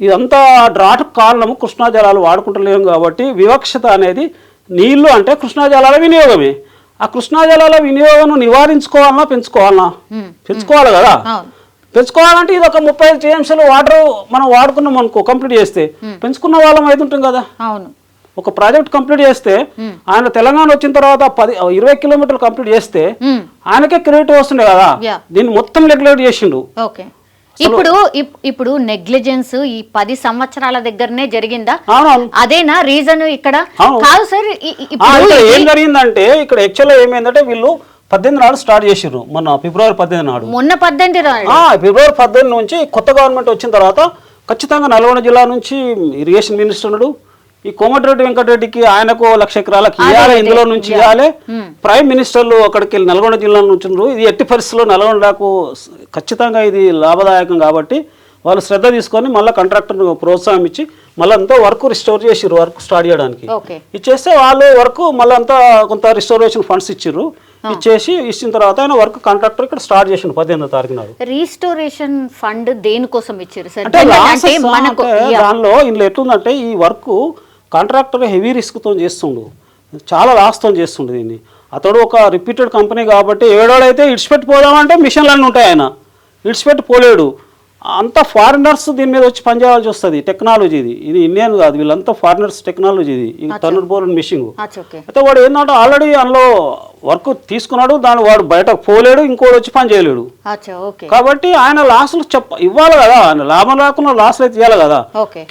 C: ఇదంతా డ్రాట్ కారణము కృష్ణా జలాలు వాడుకుంటలేము. కాబట్టి వివక్షత అనేది నీళ్లు అంటే కృష్ణా జలాల వినియోగమే. ఆ కృష్ణా జలాల వినియోగం నివారించుకోవాలన్నా పెంచుకోవాలన్నా? పెంచుకోవాలి కదా. పెంచుకోవాలంటే ఇది ఒక 35 టీఎంసీలు వాటర్ మనం వాడుకున్నాం అనుకో, కంప్లీట్ చేస్తే పెంచుకున్న వాళ్ళం అవుతుంటాం కదా.
B: అవును,
C: ఒక ప్రాజెక్ట్ కంప్లీట్ చేస్తే ఆయన తెలంగాణ వచ్చిన తర్వాత 20 కిలోమీటర్లు కంప్లీట్ చేస్తే ఆయనకే క్రెడిట్ వస్తుండే కదా. దీన్ని మొత్తం రెగ్యులేట్ చేసిండు.
B: ఓకే, ఇప్పుడు నెగ్లిజెన్స్ ఈ 10 సంవత్సరాల దగ్గరనే జరిగిందా? అదేనా రీజన్ ఇక్కడ? కాదు సార్,
C: ఏం జరిగిందంటే ఇక్కడ యాక్చువల్గా ఏమైందంటే వీళ్ళు 18 నాడు స్టార్ట్ చేసిర్రు, మొన్న ఫిబ్రవరి 18 నాడు.
B: మొన్న 18
C: ఫిబ్రవరి 18 నుంచి కొత్త గవర్నమెంట్ వచ్చిన తర్వాత ఖచ్చితంగా నల్గొండ జిల్లా నుంచి ఇరిగేషన్ మినిస్టర్ ఉన్నాడు. ఈ కోమటిరెడ్డి వెంకటరెడ్డికి ఆయనకు 1,00,000 ఎకరాలకు ఇవ్వాలి, ఇందులో నుంచి ఇవ్వాలి. ప్రైమ్ మినిస్టర్లు అక్కడికి వెళ్ళి నల్గొండ జిల్లా నుంచి ఇది ఎట్టి పరిస్థితుల్లో నల్గొండకు ఖచ్చితంగా ఇది లాభదాయకం కాబట్టి వాళ్ళు శ్రద్ధ తీసుకొని మళ్ళీ కాంట్రాక్టర్ను ప్రోత్సాహం ఇచ్చి మళ్ళీ అంతా వర్క్ రిస్టోర్ చేసిర్రు. వర్క్ స్టార్ట్ చేయడానికి ఇచ్చేస్తే వాళ్ళు వర్క్ మళ్ళీ అంతా కొంత రిస్టోరేషన్ ఫండ్స్ ఇచ్చిర్రు. ఇచ్చిన తర్వాత ఆయన వర్క్ కాంట్రాక్టర్ ఇక్కడ స్టార్ట్ చేసిండు 18వ తారీఖు నాడు.
B: రీస్టోరేషన్ ఫండ్ దేనికోసం ఇచ్చారు సార్?
C: దానిలో ఇందులో ఎట్లుందంటే ఈ వర్క్ కాంట్రాక్టర్ హెవీ రిస్క్తో చేస్తుండు, చాలా లాస్తో చేస్తుండు దీన్ని. అతడు ఒక రిపీటెడ్ కంపెనీ కాబట్టి ఏడోడైతే ఇడిచిపెట్టి పోదామంటే మిషన్లన్నీ ఉంటాయి, ఆయన ఇడిచిపెట్టి పోలేడు. అంతా ఫారినర్స్ దీని మీద వచ్చి పనిచేయాల్సి వస్తుంది. టెక్నాలజీ ఇది ఇండియన్ కాదు, వీళ్ళంతా ఫారినర్స్ టెక్నాలజీ ఇది టర్నర్ బోర్ అండ్ మిషింగ్. అయితే వాడు ఏంటంటే ఆల్రెడీ అందులో వర్క్ తీసుకున్నాడు, దాన్ని వాడు బయటకు పోలేడు, ఇంకోటి వచ్చి పని చేయలేడు. కాబట్టి ఆయన లాస్లు ఇవ్వాలి కదా, ఆయన లాభం రాకుండా లాస్లు అయితే ఇవ్వాలి కదా.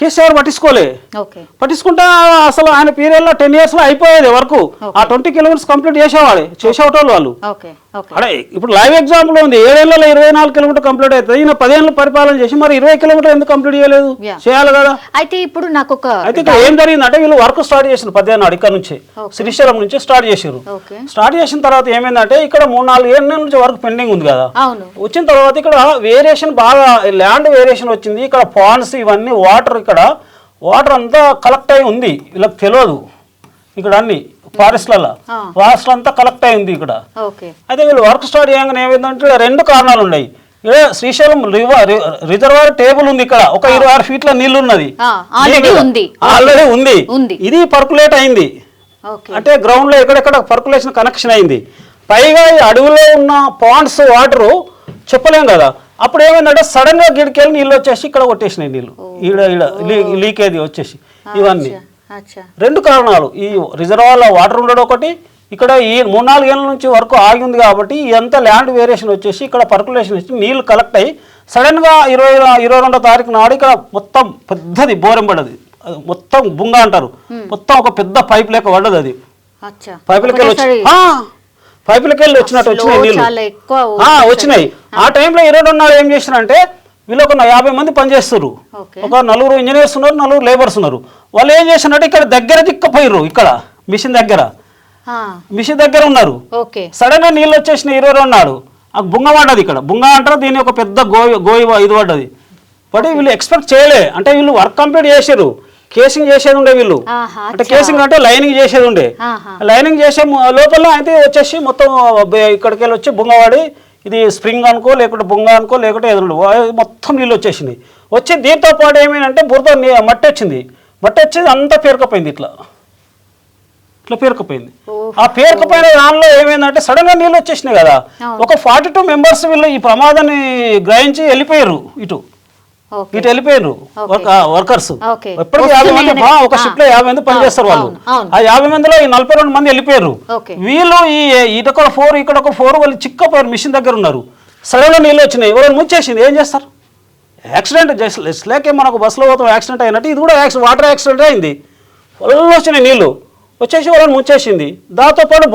C: కేసీఆర్ పట్టించుకుంటే అసలు ఆయన పీరియడ్లో 10 years లో అయిపోయేది వర్క్. ఆ 20 కిలోమీటర్స్ కంప్లీట్ చేసేవాళ్ళు వాళ్ళు. అదే ఇప్పుడు లైవ్ ఎగ్జాంపుల్ ఉంది, 7 ఏళ్లలో 24 కిలోమీటర్ కంప్లీట్ అవుతుంది. ఈయన 10 ఏళ్ళు పరిపాలన చేసి మరి 20 కిలోమీటర్ ఎందుకు కంప్లీట్ చేయలేదు? చేయాలి కదా.
B: అయితే ఇప్పుడు నాకు
C: అయితే ఇక్కడ ఏం జరిగిందంటే వీళ్ళు వర్క్ స్టార్ట్ చేసిన 18 నాడు ఇక్కడ నుంచి శ్రీశైలం నుంచి స్టార్ట్ చేసారు. స్టార్ట్ చేసిన తర్వాత ఏమైందంటే ఇక్కడ 3-4 ఏళ్ళ నుంచి వర్క్ పెండింగ్ ఉంది కదా. వచ్చిన తర్వాత ఇక్కడ వేరియేషన్ బాగా ల్యాండ్ వేరియేషన్ వచ్చింది. ఇక్కడ పాండ్స్ ఇవన్నీ వాటర్ అంతా కలెక్ట్ అయి ఉంది, వీళ్ళకి తెలియదు. ఇక్కడ అన్ని ఫారెస్ట్ అంతా కలెక్ట్ అయి ఉంది ఇక్కడ. అయితే వీళ్ళు వర్క్ స్టార్ట్ చేయగానే ఏమైందంటే 2 కారణాలు ఉన్నాయి. ఇక్కడ శ్రీశైలం రిజర్వాయర్ టేబుల్ ఉంది, ఇక్కడ ఒక 26 ఫీట్ల నీళ్లు ఉన్నది, ఆల్రెడీ ఉంది. ఇది పర్కులేట్ అయింది, అంటే గ్రౌండ్ లో ఎక్కడెక్కడ పర్కులేషన్ కనెక్షన్ అయింది. పైగా ఈ అడవిలో ఉన్న పాండ్స్ వాటర్ చెప్పలేం కదా. అప్పుడు ఏమైందంటే సడన్ గా గిడికెళ్ళి నీళ్ళు వచ్చేసి ఇక్కడ కొట్టేసినాయి, నీళ్లు లీకేజ్ వచ్చేసి. ఇవన్నీ 2 కారణాలు. ఈ రిజర్వాయర్లో వాటర్ ఉండడం ఒకటి, ఇక్కడ ఈ 3-4 ఏళ్ళ నుంచి వరకు ఆగి ఉంది కాబట్టి ఎంత ల్యాండ్ వేరియేషన్ వచ్చేసి ఇక్కడ పర్కులేషన్ వచ్చి నీళ్లు కలెక్ట్ అయ్యి సడన్గా 22వ తారీఖు నాడు ఇక్కడ మొత్తం పెద్దది బోరెం పడ్డది, మొత్తం బుంగ అంటారు, మొత్తం ఒక పెద్ద పైప్ లేక పడ్డది. అది పైపులకెళ్ళి వచ్చినట్టు వచ్చినాయి నీళ్ళు వచ్చినాయి. ఆ టైంలో 22 నాడు ఏం చేసినారంటే వీళ్ళు ఒక 50 మంది పనిచేస్తారు, ఒక 4 ఇంజనీర్స్ ఉన్నారు, 4 లేబర్స్ ఉన్నారు. వాళ్ళు ఏం చేసినట్టు ఇక్కడ దగ్గర దిక్కపోయారు, ఇక్కడ మిషన్ దగ్గర ఉన్నారు. సడన్ గా నీళ్ళు వచ్చేసిన 22 నాడు ఆ బుంగ పడ్డది. ఇక్కడ బుంగ అంటారు దీన్ని, ఒక పెద్ద గోయి ఇది పడ్డది. పడి వీళ్ళు ఎక్స్పెక్ట్ చేయలే, అంటే వీళ్ళు వర్క్ కంప్లీట్ చేశారు, కేసింగ్ చేసేది ఉండే వీళ్ళు. అంటే కేసింగ్ అంటే లైనింగ్ చేసేది ఉండే. లైనింగ్ చేసే లోపల అయితే వచ్చేసి మొత్తం ఇక్కడికి వెళ్ళి వచ్చి బుంగవాడి ఇది స్ప్రింగ్ అనుకో లేకుంటే బుంగ అనుకో లేకుంటే ఎదురు మొత్తం నీళ్ళు వచ్చేసింది. వచ్చి దీంతో పాటు ఏమైందంటే బురద మట్టి వచ్చింది. మట్టి వచ్చేది అంతా పేరుకపోయింది, ఇట్లా పేరుకపోయింది. ఆ పేరుకపోయిన దానిలో ఏమైందంటే సడన్ గా నీళ్ళు వచ్చేసినాయి కదా. ఒక 42 మెంబర్స్ వీళ్ళు ఈ ప్రమాదాన్ని గ్రహించి వెళ్ళిపోయారు, ఇటు వెళ్ళిపోయారు వర్కర్స్. ఎప్పటికీ 50 మంది, ఒక షిఫ్ట్ లో 50 మంది పనిచేస్తారు వాళ్ళు. ఆ 50 మందిలో ఈ 42 మంది వెళ్ళిపోయారు. వీళ్ళు ఇటొక 4 ఇక్కడ ఒక 4 వాళ్ళు చిక్కపోయారు, మిషన్ దగ్గర ఉన్నారు. సడన్ గా నీళ్ళు వచ్చినాయి, ఎవరైనా ముంచేసింది. ఏం చేస్తారు? యాక్సిడెంట్ జస్ట్ లేకే మనకు బస్సులో పోతాం యాక్సిడెంట్ అయినట్టు ఇది కూడా వాటర్ యాక్సిడెంట్ అయింది. వాళ్ళు వచ్చినాయి నీళ్ళు వచ్చేసి వాళ్ళని ముంచేసింది. దాంతో పాటు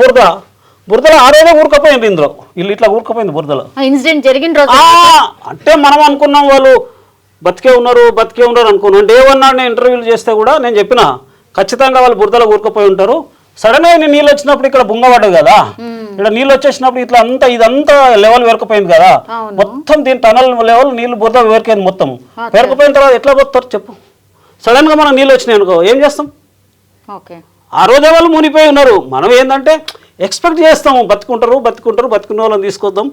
C: బురదలో ఆ రోజే ఊరుకపోయింది, ఇందులో వీళ్ళు ఇట్లా ఊరుకపోయింది బురదలో.
B: ఇన్సిడెంట్ జరిగిన రోజు
C: అంటే మనం అనుకున్నాం వాళ్ళు బతికే ఉన్నారు అనుకున్నాం. డే 1 నాడు నేను ఇంటర్వ్యూలు చేస్తే కూడా నేను చెప్పిన ఖచ్చితంగా వాళ్ళు బురదలో ఊరుకపోయి ఉంటారు. సడన్ గా నీళ్ళు వచ్చినప్పుడు ఇక్కడ బుంగ పడ్డది కదా, ఇక్కడ నీళ్ళు వచ్చేసినప్పుడు ఇట్లా ఇదంతా లెవెల్ వేరకపోయింది కదా, మొత్తం దీని టనల్ లెవెల్ నీళ్ళు బురద వేరకపోయింది మొత్తం. వేరకపోయిన తర్వాత ఎట్లా పోతారు చెప్పు? సడన్ గా మనం నీళ్ళు వచ్చినాయి అనుకో ఏం చేస్తాం? ఆ రోజే వాళ్ళు మునిపోయి ఉన్నారు. మనం ఏంటంటే ఎక్స్పెక్ట్ చేస్తాము బతుకున్న వాళ్ళని తీసుకొద్దాం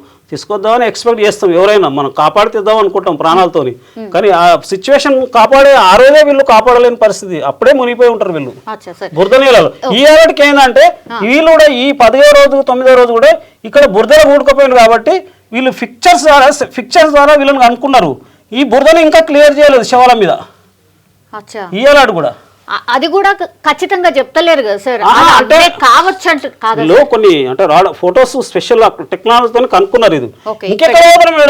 C: అని ఎక్స్పెక్ట్ చేస్తాం. ఎవరైనా మనం కాపాడుతిద్దాం అనుకుంటాం ప్రాణాలతోని, కానీ ఆ సిచ్యువేషన్ కాపాడే ఆ రోజే వీళ్ళు కాపాడలేని పరిస్థితి, అప్పుడే మునిగిపోయి ఉంటారు వీళ్ళు బురద నీళ్ళలో. ఈ ఏడాదికి ఏంటంటే వీళ్ళు కూడా ఈ 10వ రోజు 9వ రోజు కూడా ఇక్కడ బురదలో కూడుకుపోయింది కాబట్టి వీళ్ళు ఫిక్చర్స్ ద్వారా వీళ్ళని అనుకున్నారు. ఈ బురదను ఇంకా క్లియర్ చేయలేదు శవాల మీద ఈ ఏడాది కూడా.
B: అది కూడా ఖచ్చితంగా చెప్తలేరు కదా సార్, అంటే కావచ్చు అంటే కాదు
C: కొన్ని అంటే ఫొటోస్ స్పెషల్ టెక్నాలజీతో కనుక్కున్నారు. ఇది ఇంకెక్కడ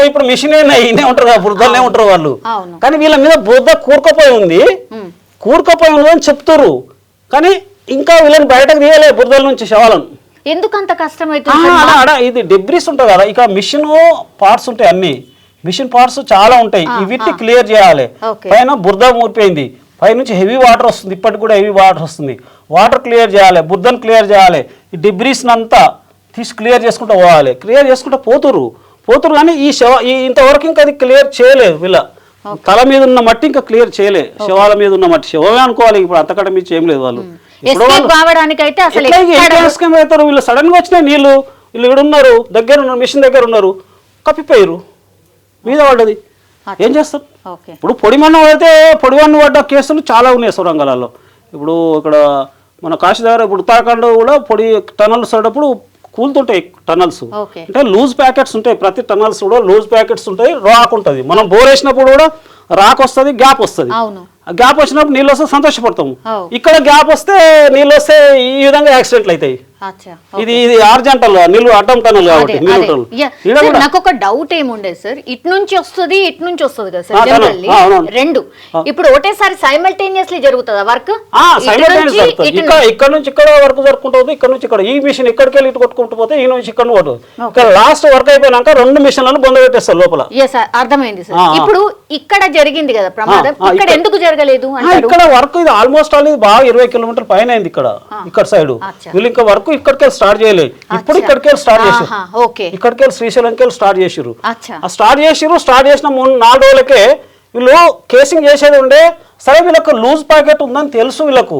C: ఇప్పుడు మిషన్ అయినే ఉంటారు కదా, బురదలనే ఉంటారు వాళ్ళు, కానీ వీళ్ళ మీద బురద కూరుకుపోయి ఉంది అని చెప్తారు, కానీ ఇంకా వీళ్ళని బయటకు తీయలే బురదల నుంచి శవాలను.
B: ఎందుకంత కష్టం అవుతుంది?
C: ఇది డెబ్రిస్ ఉంటుంది కదా, ఇక మిషన్ పార్ట్స్ ఉంటాయి, అన్ని మిషన్ పార్ట్స్ చాలా ఉంటాయి, వీటిని క్లియర్ చేయాలి. పైన బురద మూరిపోయింది, పైనుంచి హెవీ వాటర్ వస్తుంది, ఇప్పటికి కూడా హెవీ వాటర్ వస్తుంది, వాటర్ క్లియర్ చేయాలి, బురదను క్లియర్ చేయాలి, ఈ డెబ్రిస్ని అంతా తీసి క్లియర్ చేసుకుంటూ పోవాలి. క్లియర్ చేసుకుంటూ పోతురు కానీ ఈ ఇంతవరకు ఇంకా అది క్లియర్ చేయలేదు. వీళ్ళ తల మీద ఉన్న మట్టి ఇంకా క్లియర్ చేయలే, శవాల మీద ఉన్న మట్టి శవమే అనుకోవాలి, ఇప్పుడు అంతకంటే మీరు చేయలేదు వాళ్ళు. అవుతారు వీళ్ళు సడన్ గా వచ్చినాయి నీళ్ళు, వీళ్ళు ఇక్కడ ఉన్నారు, దగ్గర ఉన్నారు, మిషన్ దగ్గర ఉన్నారు, కప్పిపోయారు, మీద పడ్డది, ఏం చేస్తారు? ఇప్పుడు పొడిమన్ను పడ్డ కేసులు చాలా ఉన్నాయి సొరంగాలలో. ఇప్పుడు ఇక్కడ మన కాశీ దగ్గర ఇప్పుడు ఉత్తరాఖండ్ కూడా పొడి టనల్స్ అప్పుడు కూలుతుంటాయి టనల్స్, అంటే లూజ్ ప్యాకెట్స్ ఉంటాయి, ప్రతి టనల్స్ కూడా లూజ్ ప్యాకెట్స్ ఉంటాయి, రాక్ ఉంటుంది. మనం బోర్ వేసినప్పుడు కూడా రాక్ వస్తుంది, గ్యాప్ వస్తుంది, గ్యాప్ వచ్చినప్పుడు నీళ్ళు వస్తే సంతోషపడతాము. ఇక్కడ గ్యాప్ వస్తే నీళ్ళు వస్తే ఈ విధంగా యాక్సిడెంట్లు అవుతాయి. ఇది ఆర్జెంటల్ నీళ్ళు అడ్డం టనల్ కాబట్టి.
B: నాకు ఒక డౌట్ ఏముండే సార్, ఇటు నుంచి వస్తుంది కదా సార్, రెండు ఇప్పుడు ఒకటేసారి సైమల్టేనియస్లీ జరుగుతుందా వర్క్?
C: ఇక్కడ నుంచి ఇక్కడ వర్క్ జరుపుకుంటుంది, ఇక్కడ నుంచి ఇక్కడ ఈ మిషన్ ఇక్కడికి వెళ్ళి ఇటు కొట్టుకుంటూ పోతే ఈ నుంచి ఇక్కడ ఇక్కడ లాస్ట్ వర్క్ అయిపోయినాక 2 మిషన్లను బొంద పెట్టేస్తారు లోపల.
B: అర్థమైంది సార్. ఇప్పుడు ఇక్కడ జరిగింది కదా ప్రమాదం, ఇక్కడ ఎందుకు జరగలేదు?
C: ఇక్కడ వర్క్ ఇది ఆల్మోస్ట్ ఆల్ ఇది బాగా 20 కిలోమీటర్ పైన అయింది ఇక్కడ సైడ్. వీళ్ళు ఇంకా వర్క్ ఇక్కడికి స్టార్ట్ చేయలేదు, ఇప్పుడు ఇక్కడికి స్టార్ట్ చేశారు, ఇక్కడికి శ్రీశైలంకి స్టార్ట్ చేసారు. స్టార్ట్ చేసిన 3-4 రోజులకే వీళ్ళు కేసింగ్ చేసేది ఉండే. సరే వీళ్ళకు లూజ్ ప్యాకెట్ ఉందని తెలుసు, వీళ్ళకు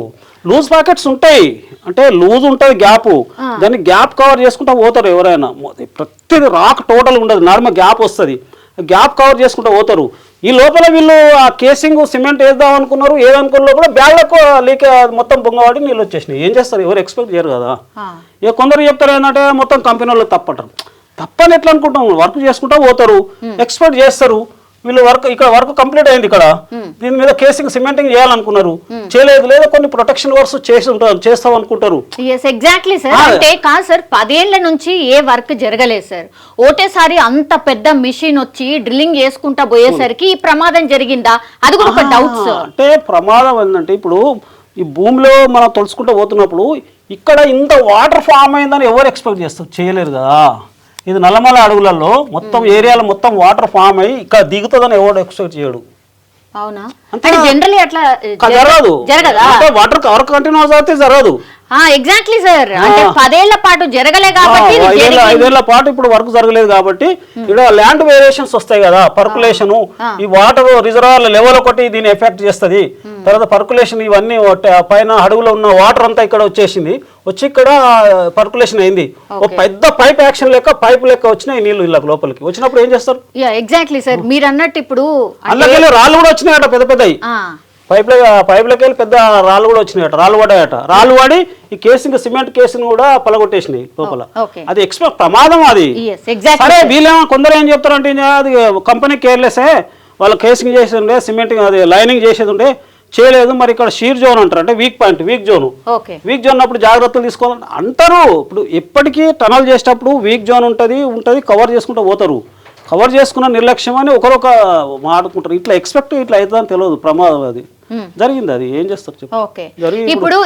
C: లూజ్ ప్యాకెట్స్ ఉంటాయి, అంటే లూజ్ ఉంటుంది గ్యాప్, దాన్ని గ్యాప్ కవర్ చేసుకుంటా పోతారు ఎవరైనా. ప్రతిది రాక్ టోటల్ ఉండదు, నార్మల్ గ్యాప్ వస్తుంది, గ్యాప్ కవర్ చేసుకుంటూ పోతారు. ఈ లోపల వీళ్ళు ఆ కేసింగ్ సిమెంట్ వేద్దాం అనుకున్నారు, ఏదనుకున్న లోపల బ్యాగ్లకు లీక్ మొత్తం పొంగవాడి నీళ్ళు వచ్చేసినాయి. ఏం చేస్తారు, ఎవరు ఎక్స్పెక్ట్ చేయరు కదా. ఇక కొందరు చెప్తారు ఏంటంటే మొత్తం కంపెనీ వాళ్ళు తప్పంటారు. తప్పని ఎట్లా అనుకుంటాం, వర్క్ చేసుకుంటా పోతారు, ఎక్స్పెక్ట్ చేస్తారు. వీళ్ళు వర్క్ కంప్లీట్ అయింది, ఇక్కడ దీని మీద కేసింగ్ సిమెంటింగ్ చేయాలనుకున్నారు, చేయలేదు, లేదా కొన్ని ప్రొటెక్షన్ వర్క్స్ చేస్తాం అనుకుంటారు.
B: Exactly sir. అంటే కాదు సార్, 10 ఏళ్ల నుంచి ఏ వర్క్ జరగలేదు సార్, ఒకటేసారి అంత పెద్ద మిషన్ వచ్చి డ్రిల్లింగ్ చేసుకుంటా పోయేసరికి ఈ ప్రమాదం జరిగిందా, అది కూడా ఒక డౌట్ సార్.
C: అంటే ప్రమాదం ఏంటంటే ఇప్పుడు ఈ భూమిలో మనం తొలుచుకుంటూ పోతున్నప్పుడు ఇక్కడ ఇంత వాటర్ ఫామ్ అయిందని ఎవరు ఎక్స్పెక్ట్ చేస్తారు, చేయలేరు కదా. ఇది నల్లమల అడవులలో మొత్తం ఏరియాలో మొత్తం వాటర్ ఫామ్ అయ్యి ఇక్కడ దిగుతుందని ఎవరు ఎక్స్పెక్ట్ చేయడు.
B: అవునా? అంటే జనరల్లీ అట్లా
C: జరగదు, అంటే వాటర్ కవర్ కంటిన్యూస్ అయితే జరగదు.
B: Exactly sir. అంటే 10 ఏళ్ల పాటు జరగలే కాబట్టి,
C: 5 ఏళ్ల పాటు ఇప్పుడు వర్క్ జరగలేదు కాబట్టి ఇక్కడ ల్యాండ్ వేరియేషన్స్ వస్తాయి కదా, పర్కులేషన్, ఈ వాటర్ రిజర్వాయర్ లెవెల్ ఒకటి దీన్ని ఎఫెక్ట్ చేస్తుంది. తర్వాత పర్కులేషన్ ఇవన్నీ పైన అడవులో ఉన్న వాటర్ అంతా ఇక్కడ వచ్చి ఇక్కడ పర్కులేషన్ అయింది, ఒక పెద్ద పైప్ యాక్షన్ పైప్ లెక్క వచ్చినాయి నీళ్లు ఇళ్ళకి లోపలికి. వచ్చినప్పుడు ఏం చేస్తారు?
B: ఎగ్జాక్ట్లీ సార్, మీరు అన్నట్టు ఇప్పుడు
C: అందులో రాళ్ళు కూడా వచ్చినాయట, పెద్ద పెద్దవి పైప్లకి వెళ్ళి పెద్ద రాళ్ళు కూడా వచ్చినాయట, రాళ్ళు పడ్డాయట. రాళ్ళు పడి ఈ కేసింగ్ సిమెంట్ కేసుని కూడా పలగొట్టేసినాయి లోపల. అది ఎక్స్పెక్ట్ ప్రమాదం అది. సరే వీళ్ళేమో కొందరు ఏం చెప్తారంటే అది కంపెనీ కేర్లెస్సే, వాళ్ళు కేసింగ్ చేసేది ఉండే, సిమెంటింగ్ అది లైనింగ్ చేసేది ఉండే, చేయలేదు. మరి ఇక్కడ షీర్ జోన్ అంటారు, అంటే వీక్ పాయింట్, వీక్ జోన్ అప్పుడు జాగ్రత్తలు తీసుకోవాలని అంటారు. ఇప్పుడు ఎప్పటికీ టనల్ చేసేటప్పుడు వీక్ జోన్ ఉంటుంది, కవర్ చేసుకుంటూ పోతారు. కవర్ చేసుకున్న నిర్లక్ష్యం అని ఒకరొక మాట్లాడుకుంటారు. ఇట్లా ఎక్స్పెక్ట్ ఇట్లా అవుతుందని తెలియదు, ప్రమాదం అది జరిగింది. అది ఏం చేస్తారు చెప్పు.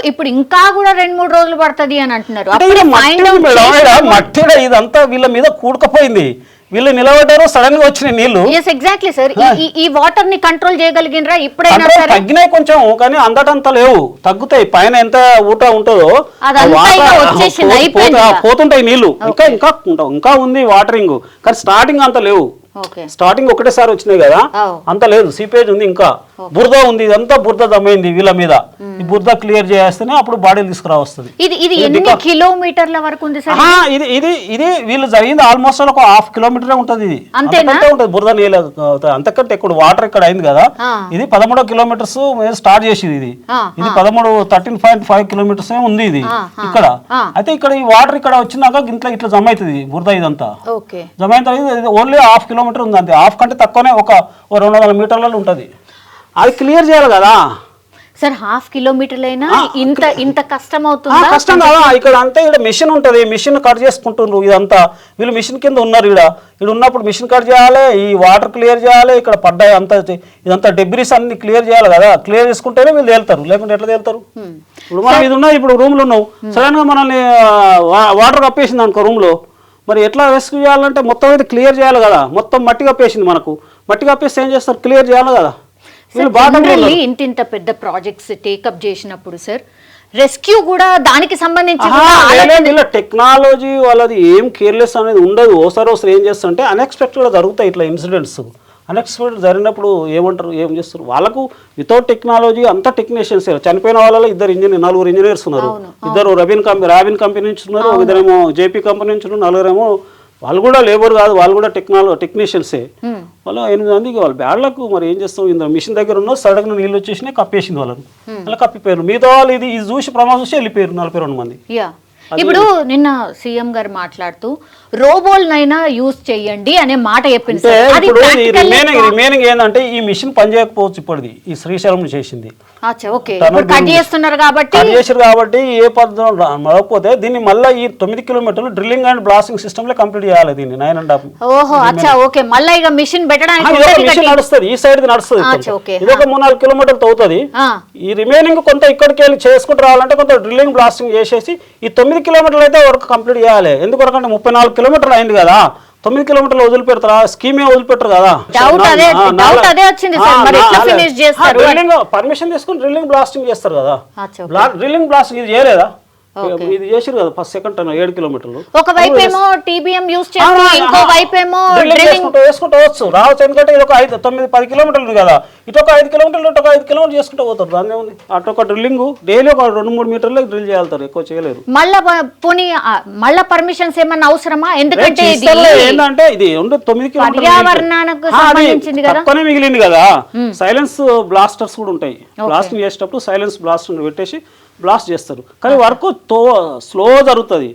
B: ఇప్పుడు ఇంకా కూడా 2-3 రోజులు పడుతుంది అని అంటున్నారు.
C: మట్టి ఇదంతా వీళ్ళ మీద కూడుకపోయింది, వీళ్ళు నిలబడ్డారు, సడన్ గా వచ్చిన నీళ్లు.
B: Exactly sir. ఈ వాటర్ ని కంట్రోల్ చేయగలిగినరా? ఇప్పుడైనా
C: తగ్గినాయి కొంచెం, కానీ అందటంతా లేవు, తగ్గుతాయి. పైన ఎంత ఊట ఉంటుందో పోతుంటాయి నీళ్లు, ఇంకా ఉంది వాటరింగ్, కానీ స్టార్టింగ్ అంత లేవు. స్టార్టింగ్ ఒకటేసారి వచ్చినాయి కదా, అంత లేదు, సీపేజ్ ఉంది ఇంకా. బురద ఉంది, ఇదంతా బురద దమ్మైంది వీళ్ళ మీద. ఈ బురద క్లియర్ చేస్తేనే అప్పుడు బాడీలు తీసుకురావస్తుంది.
B: ఇది ఎన్ని కిలోమీటర్ల వరకు ఉంది సార్?
C: ఇది ఇది ఇది వీళ్ళు జరిగింది ఆల్మోస్ట్ ఒక 1/2 కిలోమీటరే ఉంటది. ఇది అంతకంటే ఉంటది బురద నీళ్ళ, అంతకంటే ఎక్కువ వాటర్ ఇక్కడ అయింది కదా. ఇది 13 కిలోమీటర్స్ స్టార్ట్ చేసింది. ఇది 13.5 కిలోమీటర్స్ ఉంది ఇది ఇక్కడ. అయితే ఇక్కడ ఈ వాటర్ ఇక్కడ వచ్చినాక ఇట్లా జమ అవుతుంది బురద, ఇదంతా జమ అయిన తర్వాత ఓన్లీ 1/2 కిలోమీటర్ ఉంది అంతే. 1/2 కంటే తక్కువనే ఒక 200 మీటర్లలో ఉంటది. అది క్లియర్ చేయాలి కదా
B: సార్. 1/2 కిలోమీటర్లు అయినా ఇంత కష్టం అవుతుంది?
C: కష్టం కదా. ఇక్కడ అంతే, ఇక్కడ మిషన్ ఉంటది, మిషన్ కట్ చేసుకుంటున్నారు. ఇదంతా వీళ్ళు మిషన్ కింద ఉన్నారు. ఇక్కడ ఉన్నప్పుడు మిషన్ కట్ చేయాలి, ఈ వాటర్ క్లియర్ చేయాలి, ఇక్కడ పడ్డాయి అంతా ఇదంతా డెబ్రిస్ అన్ని క్లియర్ చేయాలి కదా. క్లియర్ చేసుకుంటేనే వీళ్ళు తేలుతారు, లేకుంటే ఎట్లా తేలుతారు? ఇప్పుడు మనం ఇది ఉన్నది, ఇప్పుడు రూమ్ లో ఉన్నావు, సడన్ గా మనల్ని వాటర్ కప్పేసింది అనుకో రూమ్ లో, మరి ఎట్లా రెస్క్యూ చేయాలంటే మొత్తం అయితే క్లియర్ చేయాలి కదా. మొత్తం మట్టి కప్పేసింది, మనకు మట్టి కప్పేస్తే ఏం చేస్తారు? క్లియర్ చేయాలి కదా.
B: ఇంత పెద్ద ప్రాజెక్ట్స్ టేకప్ చేసినప్పుడు సార్ రెస్క్యూ కూడా దానికి సంబంధించి
C: ఇలా టెక్నాలజీ వాళ్ళది ఏం కేర్లెస్ అనేది ఉండదు. ఓసారి ఏం చేస్తారంటే అన్ఎక్స్పెక్టెడ్ గా జరుగుతాయి ఇట్లా ఇన్సిడెంట్స్. అన్ఎక్స్పెక్టెడ్ జరిగినప్పుడు ఏం చేస్తారు? వాళ్ళకు వితౌట్ టెక్నాలజీ అంతా టెక్నీషియన్స్. చనిపోయిన వాళ్ళలో 4 ఇంజనీర్స్ ఉన్నారు. 2 రాబిన్ కంపెనీ నుంచి ఉన్నారు, 1 జేపీ కంపెనీ నుంచి ఉన్నారు, 4 వాళ్ళు కూడా లేబర్ కాదు, వాళ్ళు కూడా టెక్నీషియన్సే. వాళ్ళు 8 మందికి వాళ్ళు బ్యాడ్లకు మరి ఏం చేస్తాం? ఇందులో మిషన్ దగ్గర ఉన్న సడన్ నీళ్ళు వచ్చేసినాయి, కప్పేసింది వాళ్ళని. అలా కప్పిపోయారు. మిగతా వాళ్ళు ఇది చూసి ప్రమాదం చూసి వెళ్ళిపోయారు 42 మంది.
B: ఇప్పుడు నిన్న సీఎం గారు మాట్లాడుతూ రోబోల్నైనా యూజ్ చేయండి అనే మాట చెప్పింది.
C: రిమైనింగ్ ఏంటంటే ఈ మిషన్ పనిచేయకపోవచ్చు. ఇప్పటిది ఈ శ్రీశైలం చేసింది
B: చేస్తున్నారు కాబట్టి
C: ఏ పద్ధతి మరకపోతే దీన్ని మళ్ళీ ఈ 9 కిలోమీటర్లు డ్రిల్లింగ్ అండ్ బ్లాస్టింగ్ సిస్టమ్ లో కంప్లీట్ చేయాలి. దీన్ని 9.5
B: మళ్ళీ ఇక మిషన్ పెట్టడానికి
C: నడుస్తుంది, ఈ సైడ్ నడుస్తుంది. ఇది ఒక 3-4 కిలోమీటర్లు అవుతుంది. ఈ రిమైనింగ్ కొంత ఇక్కడికి వెళ్ళి చేసుకుంటూ రావాలంటే కొంత డ్రిల్లింగ్ బ్లాస్టింగ్ చేసేసి ఈ 9 కిలోమీటర్లు అయితే వర్క్ కంప్లీట్ చేయాలి. ఎందుకంటే 34 కిలోమీటర్లు అయింది కదా, 9 కిలోమీటర్లు వదిలిపెడతారా? స్కీమే వదిలిపెట్టరు కదా. పర్మిషన్ తీసుకుని డ్రిల్లింగ్ బ్లాస్టింగ్ చేస్తారు కదా. డ్రిల్లింగ్ బ్లాస్టింగ్ ఇది చేయలేదా? ఇది చేసారు కదా ఫస్ట్ సెకండ్ 7 కిలోమీటర్లు.
B: ఒకవైపేమో టీబీఎం యూస్ చేస్తూ ఇంకో వైపేమో
C: వేసుకుంటూ రావచ్చు. ఎందుకంటే ఇది ఒక 9-10 కిలోమీటర్లు కదా, ఇటు ఒక 5 కిలోమీటర్లు ఇటు ఒక 5 కిలోమీటర్లు చేసుకుంటూ పోతారు. దాన్ని ఉంది అటు ఒక డ్రిల్లింగ్ డైలీ ఒక 2-3 మీటర్లు డ్రిల్ చేయాలి, ఎక్కువ చేయలేరు.
B: మళ్ళా పర్మిషన్స్ ఏమన్నా అవసరమా? ఎందుకంటే
C: ఏంటంటే ఇది 9 కిలోమీటర్లు తక్కువనే మిగిలింది కదా. సైలెన్స్ బ్లాస్టర్స్ కూడా ఉంటాయి. బ్లాస్టింగ్ చేసేటప్పుడు సైలెన్స్ బ్లాస్టర్ పెట్టేసి బ్లాస్ట్ చేస్తారు. కానీ వర్క్ స్లో జరుగుతుంది.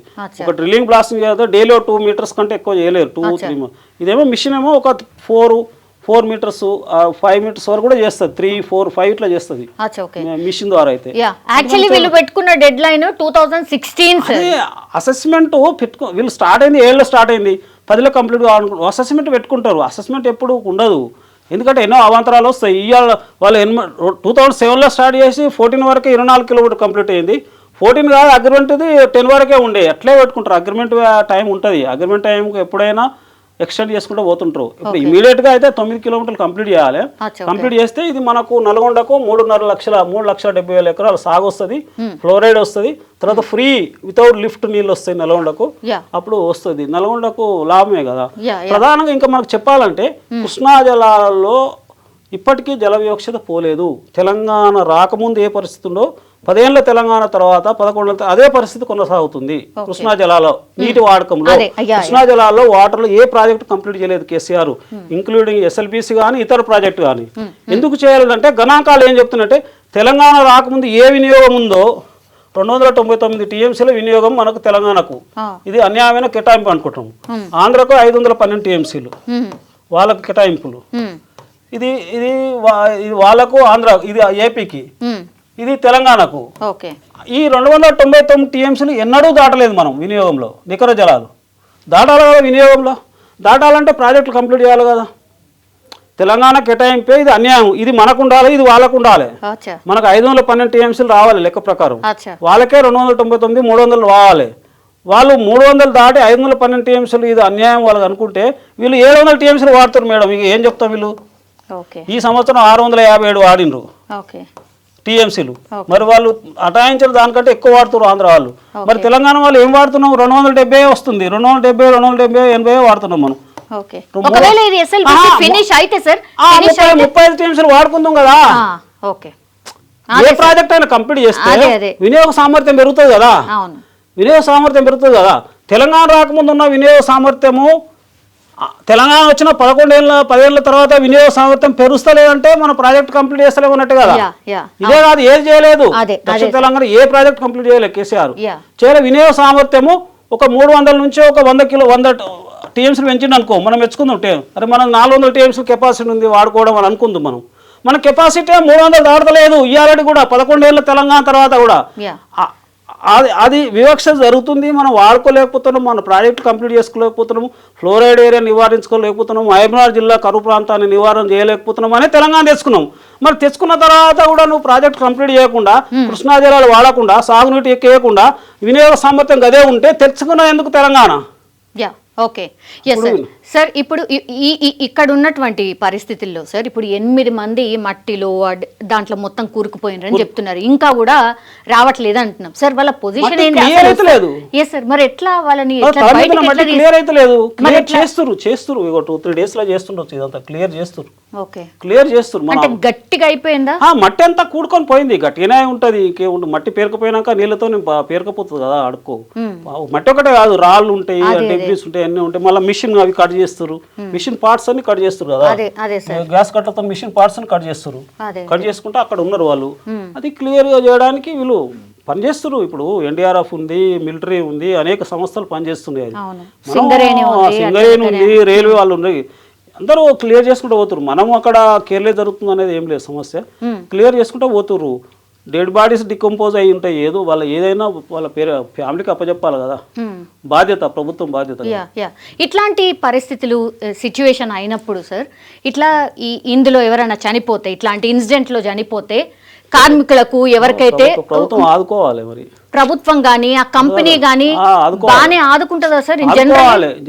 C: ఒక డ్రిల్లింగ్ బ్లాస్టింగ్ చేస్తే డైలీ 2 మీటర్స్ కంటే ఎక్కువ చేయలేరు. 2-3 ఇదేమో మిషన్ ఏమో ఒక 4 మీటర్స్ 5 మీటర్స్ వరకు కూడా చేస్తుంది. 3-4-5 ఇట్లా చేస్తుంది మిషన్ ద్వారా. అయితే
B: వీళ్ళు పెట్టుకున్న డెడ్ లైన్ 2016.
C: అసెస్మెంట్ వీళ్ళు స్టార్ట్ అయింది 7లో స్టార్ట్ అయింది, 10లో కంప్లీట్ కావాలనుకుంటారు. అసెస్మెంట్ పెట్టుకుంటారు. అసెస్మెంట్ ఎప్పుడు ఉండదు, ఎందుకంటే ఎన్నో అవాంతరాలు వస్తాయి. ఇవాళ వాళ్ళు 2007లో స్టార్ట్ చేసి 14 వరకే 24 కిలోమీటర్ కంప్లీట్ అయింది. 14 కాదు, అగ్రిమెంట్ 10 వరకే ఉండే. అట్లే పెట్టుకుంటారు. అగ్రిమెంట్ టైం ఉంటుంది. అగ్రిమెంట్ టైం ఎప్పుడైనా ఎక్స్టెండ్ చేసుకుంటూ పోతుంటారు. ఇప్పుడు ఇమీడియట్ గా అయితే 9 కిలోమీటర్లు కంప్లీట్ చేయాలి. కంప్లీట్ చేస్తే ఇది మనకు నల్గొండకు 3,70,000 ఎకరాలు సాగు వస్తుంది, ఫ్లోరైడ్ వస్తుంది, తర్వాత ఫ్రీ వితౌట్ లిఫ్ట్ నీళ్ళు వస్తాయి నల్గొండకు. అప్పుడు వస్తుంది, నల్గొండకు లాభమే కదా. ప్రధానంగా ఇంకా మనకు చెప్పాలంటే కృష్ణా జలాలలో ఇప్పటికీ జల వివక్షత పోలేదు. తెలంగాణ రాకముందు ఏ పరిస్థితి ఉందో 10 ఏళ్ల తెలంగాణ తర్వాత 11 అదే పరిస్థితి కొనసాగుతుంది. కృష్ణా జలాల్లో నీటి వాడకంలో, కృష్ణా జలాల్లో వాటర్లో ఏ ప్రాజెక్టు కంప్లీట్ చేయలేదు కేసీఆర్, ఇంక్లూడింగ్ ఎస్ఎల్బీసీ కానీ ఇతర ప్రాజెక్టు కానీ. ఎందుకు చేయాలంటే గణాంకాలు ఏం చెప్తున్నట్టే తెలంగాణ రాకముందు ఏ వినియోగం ఉందో 299 టీఎంసీల వినియోగం మనకు తెలంగాణకు. ఇది అన్యాయమైన కేటాయింపు అనుకుంటాం. ఆంధ్రకు 512 టీఎంసీలు వాళ్ళకు కేటాయింపులు. ఇది ఇది వాళ్ళకు ఆంధ్ర, ఇది ఏపీకి, ఇది తెలంగాణకు. ఈ 299 టీఎంసీలు ఎన్నడూ దాటలేదు మనం వినియోగంలో. నికర జలాలు దాటాలి కదా. వినియోగంలో దాటాలంటే ప్రాజెక్టులు కంప్లీట్ చేయాలి కదా. తెలంగాణ కేటాయింపే ఇది అన్యాయం. ఇది మనకు ఉండాలి, ఇది వాళ్ళకు ఉండాలి. మనకు 512 టీఎంసీలు రావాలి లెక్క ప్రకారం. వాళ్ళకే 299, 300 రావాలి. వాళ్ళు 300 దాటి 512 టీఎంసీలు ఇది అన్యాయం వాళ్ళకి అనుకుంటే వీళ్ళు 700 టీఎంసీలు వాడుతారు మేడం. ఇక ఏం చెప్తాం? వీళ్ళు ఈ సంవత్సరం 657 వాడినరు టీఎంసీలు. మరి వాళ్ళు అటాయించిన దానికంటే ఎక్కువ వాడుతున్నారు ఆంధ్ర వాళ్ళు. మరి తెలంగాణ వాళ్ళు ఏం వాడుతున్నాం? 270 వస్తుంది. 270, 80 వాడుతున్నాం మనం.
B: ఓకే ఒకవేళ ఇది ఎస్ఎల్బిసి ఫినిష్ అయితే సార్
C: 35 టీఎంసీలు వాడుకుందాం కదా.
B: ఓకే
C: ఏ ప్రాజెక్ట్ అయినా కంప్లీట్ చేస్తే వినియోగ సామర్థ్యం పెరుగుతుంది కదా.
B: అవును,
C: వినియోగ సామర్థ్యం పెరుగుతుంది కదా. తెలంగాణ రాకముందు ఉన్న వినియోగ సామర్థ్యము తెలంగాణ వచ్చిన 10 ఏళ్ల తర్వాత వినియోగ సామర్థ్యం పెరుస్తలేదంటే మన ప్రాజెక్ట్ కంప్లీట్ చేస్తలేమన్నట్టు కదా. ఇదే కాదు, ఏది చేయలేదు. దక్షిణ తెలంగాణ ఏ ప్రాజెక్ట్ కంప్లీట్ చేయలేదు కేసీఆర్. చేయలే. వినియోగ సామర్థ్యము ఒక 300 నుంచి ఒక 100 టీఎంసీలు పెంచిండు అనుకో, మనం మెచ్చుకుందాం. అరే మనం 400 టీఎంసీలు కెపాసిటీ ఉంది వాడుకోవడం అని అనుకుందాం. మన కెపాసిటీ 300 దాటలేదు ఇయ్యాలని కూడా 11 ఏళ్ళ తెలంగాణ తర్వాత కూడా. అది వివక్ష జరుగుతుంది. మనం వాడుకోలేకపోతున్నాం, మన ప్రాజెక్ట్ కంప్లీట్ చేసుకోలేకపోతున్నాము, ఫ్లోరైడ్ ఏరియా నివారించుకోలేకపోతున్నాం, మహబూబ్నగర్ జిల్లా కరువు ప్రాంతాన్ని నివారణ చేయలేకపోతున్నాం అనే తెలంగాణ తెచ్చుకున్నాం. మరి తెచ్చుకున్న తర్వాత కూడా నువ్వు ప్రాజెక్ట్ కంప్లీట్ చేయకుండా, కృష్ణా జలాలు వాడకుండా, సాగునీటి ఎక్కేయకుండా వినియోగ సామర్థ్యం గదే ఉంటే తెచ్చుకున్న ఎందుకు Telangana?
B: Okay yes sir. Sir ఇప్పుడు ఇక్కడ ఉన్నటువంటి పరిస్థితుల్లో సార్ ఇప్పుడు 8 మంది మట్టిలో దాంట్లో మొత్తం కూరుకుపోయినారని చెప్తున్నారు, ఇంకా కూడా రావట్లేదు అంటున్నాం సార్. వాళ్ళ పొజిషన్ ఏంటి? ఎస్ సార్, మరి ఎట్లా వాళ్ళని
C: క్లియర్ అయితే లేదు. చేస్తురు 2-3 డేస్ లో చేస్తుండొచ్చు, ఇదంతా క్లియర్ చేస్తురు.
B: ఓకే,
C: క్లియర్ చేస్తురు.
B: అంటే గట్టిగా అయిపోయిందా?
C: మట్టి అంతా కూడుకొని పోయింది, గట్టిగానే ఉంటది. మట్టి పేరుకపోయినాక నీళ్ళతో పేరుకపోతుంది కదా అడుక్కో. మట్టి ఒకటే కాదు, రాళ్ళు ఉంటాయి, డెబ్రీస్ ఉంటాయి, అన్ని ఉంటాయి. మళ్ళీ మిషన్ అవి కట్ చేస్తారు, మిషన్ పార్ట్స్ అన్ని కట్ చేస్తారు కదా. గ్యాస్ కట్టర్తో మిషన్ పార్ట్స్ అని కట్ చేస్తారు. కట్ చేసుకుంటే అక్కడ ఉన్నారు వాళ్ళు. అది క్లియర్ గా చేయడానికి వీళ్ళు పనిచేస్తారు. ఇప్పుడు ఎన్డీఆర్ఎఫ్ ఉంది, మిలిటరీ ఉంది, అనేక సంస్థలు పనిచేస్తున్నాయి. సింగరేణి ఉంది, రైల్వే వాళ్ళు ఉన్నాయి, అందరూ క్లియర్ చేసుకుంటూ పోతురు. మనం అక్కడ కేర్లే జరుగుతుంది అనేది ఏం లేదు సమస్య, క్లియర్ చేసుకుంటూ పోతురు. డెడ్ బాడీస్ డికంపోజ్ అయి ఉంటాయి, ఏదో వాళ్ళ ఏదైనా వాళ్ళ ఫ్యామిలీకి అప్పచెప్పాలి కదా, బాధ్యత, ప్రభుత్వం బాధ్యత.
B: ఇట్లాంటి పరిస్థితులు సిచ్యువేషన్ అయినప్పుడు సార్, ఇట్లా ఇందులో ఎవరైనా చనిపోతే, ఇట్లాంటి ఇన్సిడెంట్ లో చనిపోతే కార్మికులకు ఎవరికైతే
C: ప్రభుత్వం ఆదుకోవాలి. మరి
B: ప్రభుత్వం గానీ ఆ కంపెనీ గానీ బాగానే ఆదుకుంటుందా సార్?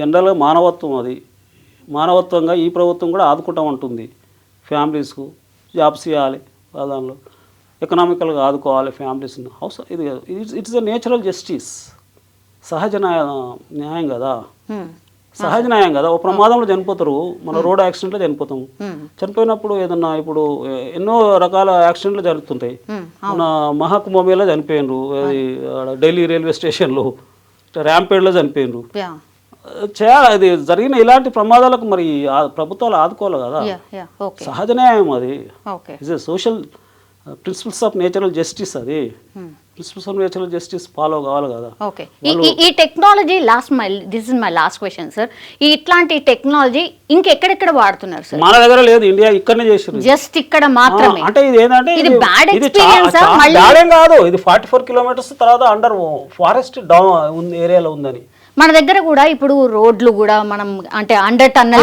C: జనరల్ గా మానవత్వం, అది మానవత్వంగా ఈ ప్రభుత్వం కూడా ఆదుకుంటాం ఉంటుంది. ఫ్యామిలీస్కు జాబ్స్ ఇవ్వాలి, దానిలో ఎకనామికల్గా ఆదుకోవాలి ఫ్యామిలీస్ని. ఇది ఇట్స్ ఎ నేచురల్ జస్టిస్, సహజ న్యాయం కదా. సహజ న్యాయం కదా. ఒక ప్రమాదంలో చనిపోతారు, మన రోడ్ యాక్సిడెంట్లో చనిపోతాము. చనిపోయినప్పుడు ఏదన్నా ఇప్పుడు ఎన్నో రకాల యాక్సిడెంట్లు జరుగుతుంటాయి. మన మహాకుంభమేళలో చనిపోయినరు, ఢిల్లీ రైల్వే స్టేషన్లో, ర్యాంపేడ్లో చనిపోయినరు. చేయాలి. అది జరిగిన ఇలాంటి ప్రమాదాలకు మరి ప్రభుత్వాలు ఆదుకోవాలి కదా. సహజ న్యాయం అది. It's a social principles of natural justice. అది principles of natural justice follow కావాలి కదా.
B: ఓకే, ఈ technology this is my last question sir. ఇట్లాంటి టెక్నాలజీ ఇంకెక్కడెక్కడ వాడుతున్నారు సార్?
C: మన దగ్గర లేదు, ఇండియా ఇక్కడనే చేసారు,
B: జస్ట్ ఇక్కడ మాత్రమే.
C: అంటే ఇది ఏంటంటే
B: ఇది బ్యాడ్ ఎక్స్‌పీరియన్స్
C: బ్యాడేం కాదు, ఇది 44 కిలోమీటర్స్ తర్వాత అండర్ ఫారెస్ట్ డౌన్ ఏరియాలో ఉందని.
B: మన దగ్గర కూడా ఇప్పుడు రోడ్లు కూడా మనం అంటే అండర్ టన్నల్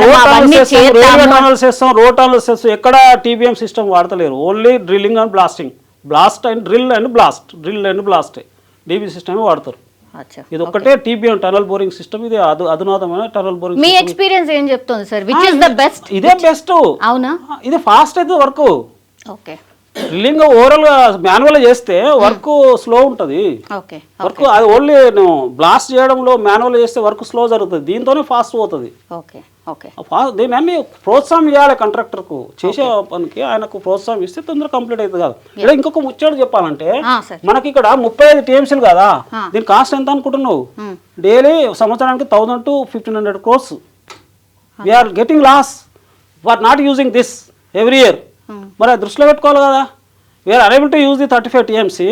C: రోడ్ టనల్స్ చేస్తాం. ఎక్కడ టీబీఎం సిస్టమ్ వాడతలేరు, only drilling and blasting, blast and drill and blast DB system వాడతారు. ఇది ఒక్కటే టీబీఎం టనల్ బోరింగ్ సిస్టమ్. ఇది అధునాతమైన టనల్ బోరింగ్.
B: మీ ఎక్స్పీరియన్స్ ఏం చెప్తుంది సార్? Which is the best?
C: ఇదే బెస్ట్.
B: అవునా?
C: ఇది ఫాస్ట్ అయితే వర్క్.
B: ఓకే,
C: డ్రిల్లింగ్ ఓవరాల్ గా మాన్యువల్ చేస్తే వర్క్ స్లో ఉంటుంది. వర్క్ అది ఓన్లీ బ్లాస్ట్ చేయడంలో మాన్యువల్ చేస్తే వర్క్ స్లో జరుగుతుంది, దీంతోనే ఫాస్ట్ పోతుంది. దీన్ని అన్ని ప్రోత్సాహం ఇవ్వాలి కాంట్రాక్టర్ కు, చేసే పనికి ఆయనకు ప్రోత్సాహం ఇస్తే తొందరగా కంప్లీట్ అవుతుంది కదా. ఇక్కడ ఇంకొక ముచ్చట చెప్పాలంటే మనకి ఇక్కడ 35 టీఎంసీలు కదా, దీని కాస్ట్ ఎంత అనుకుంటున్నావు? డైలీ సంవత్సరానికి 1000 to 1500 crores we're getting loss for not using this every year. మరి అది దృష్టిలో పెట్టుకోవాలి కదా. We're unable to use the 35 TMC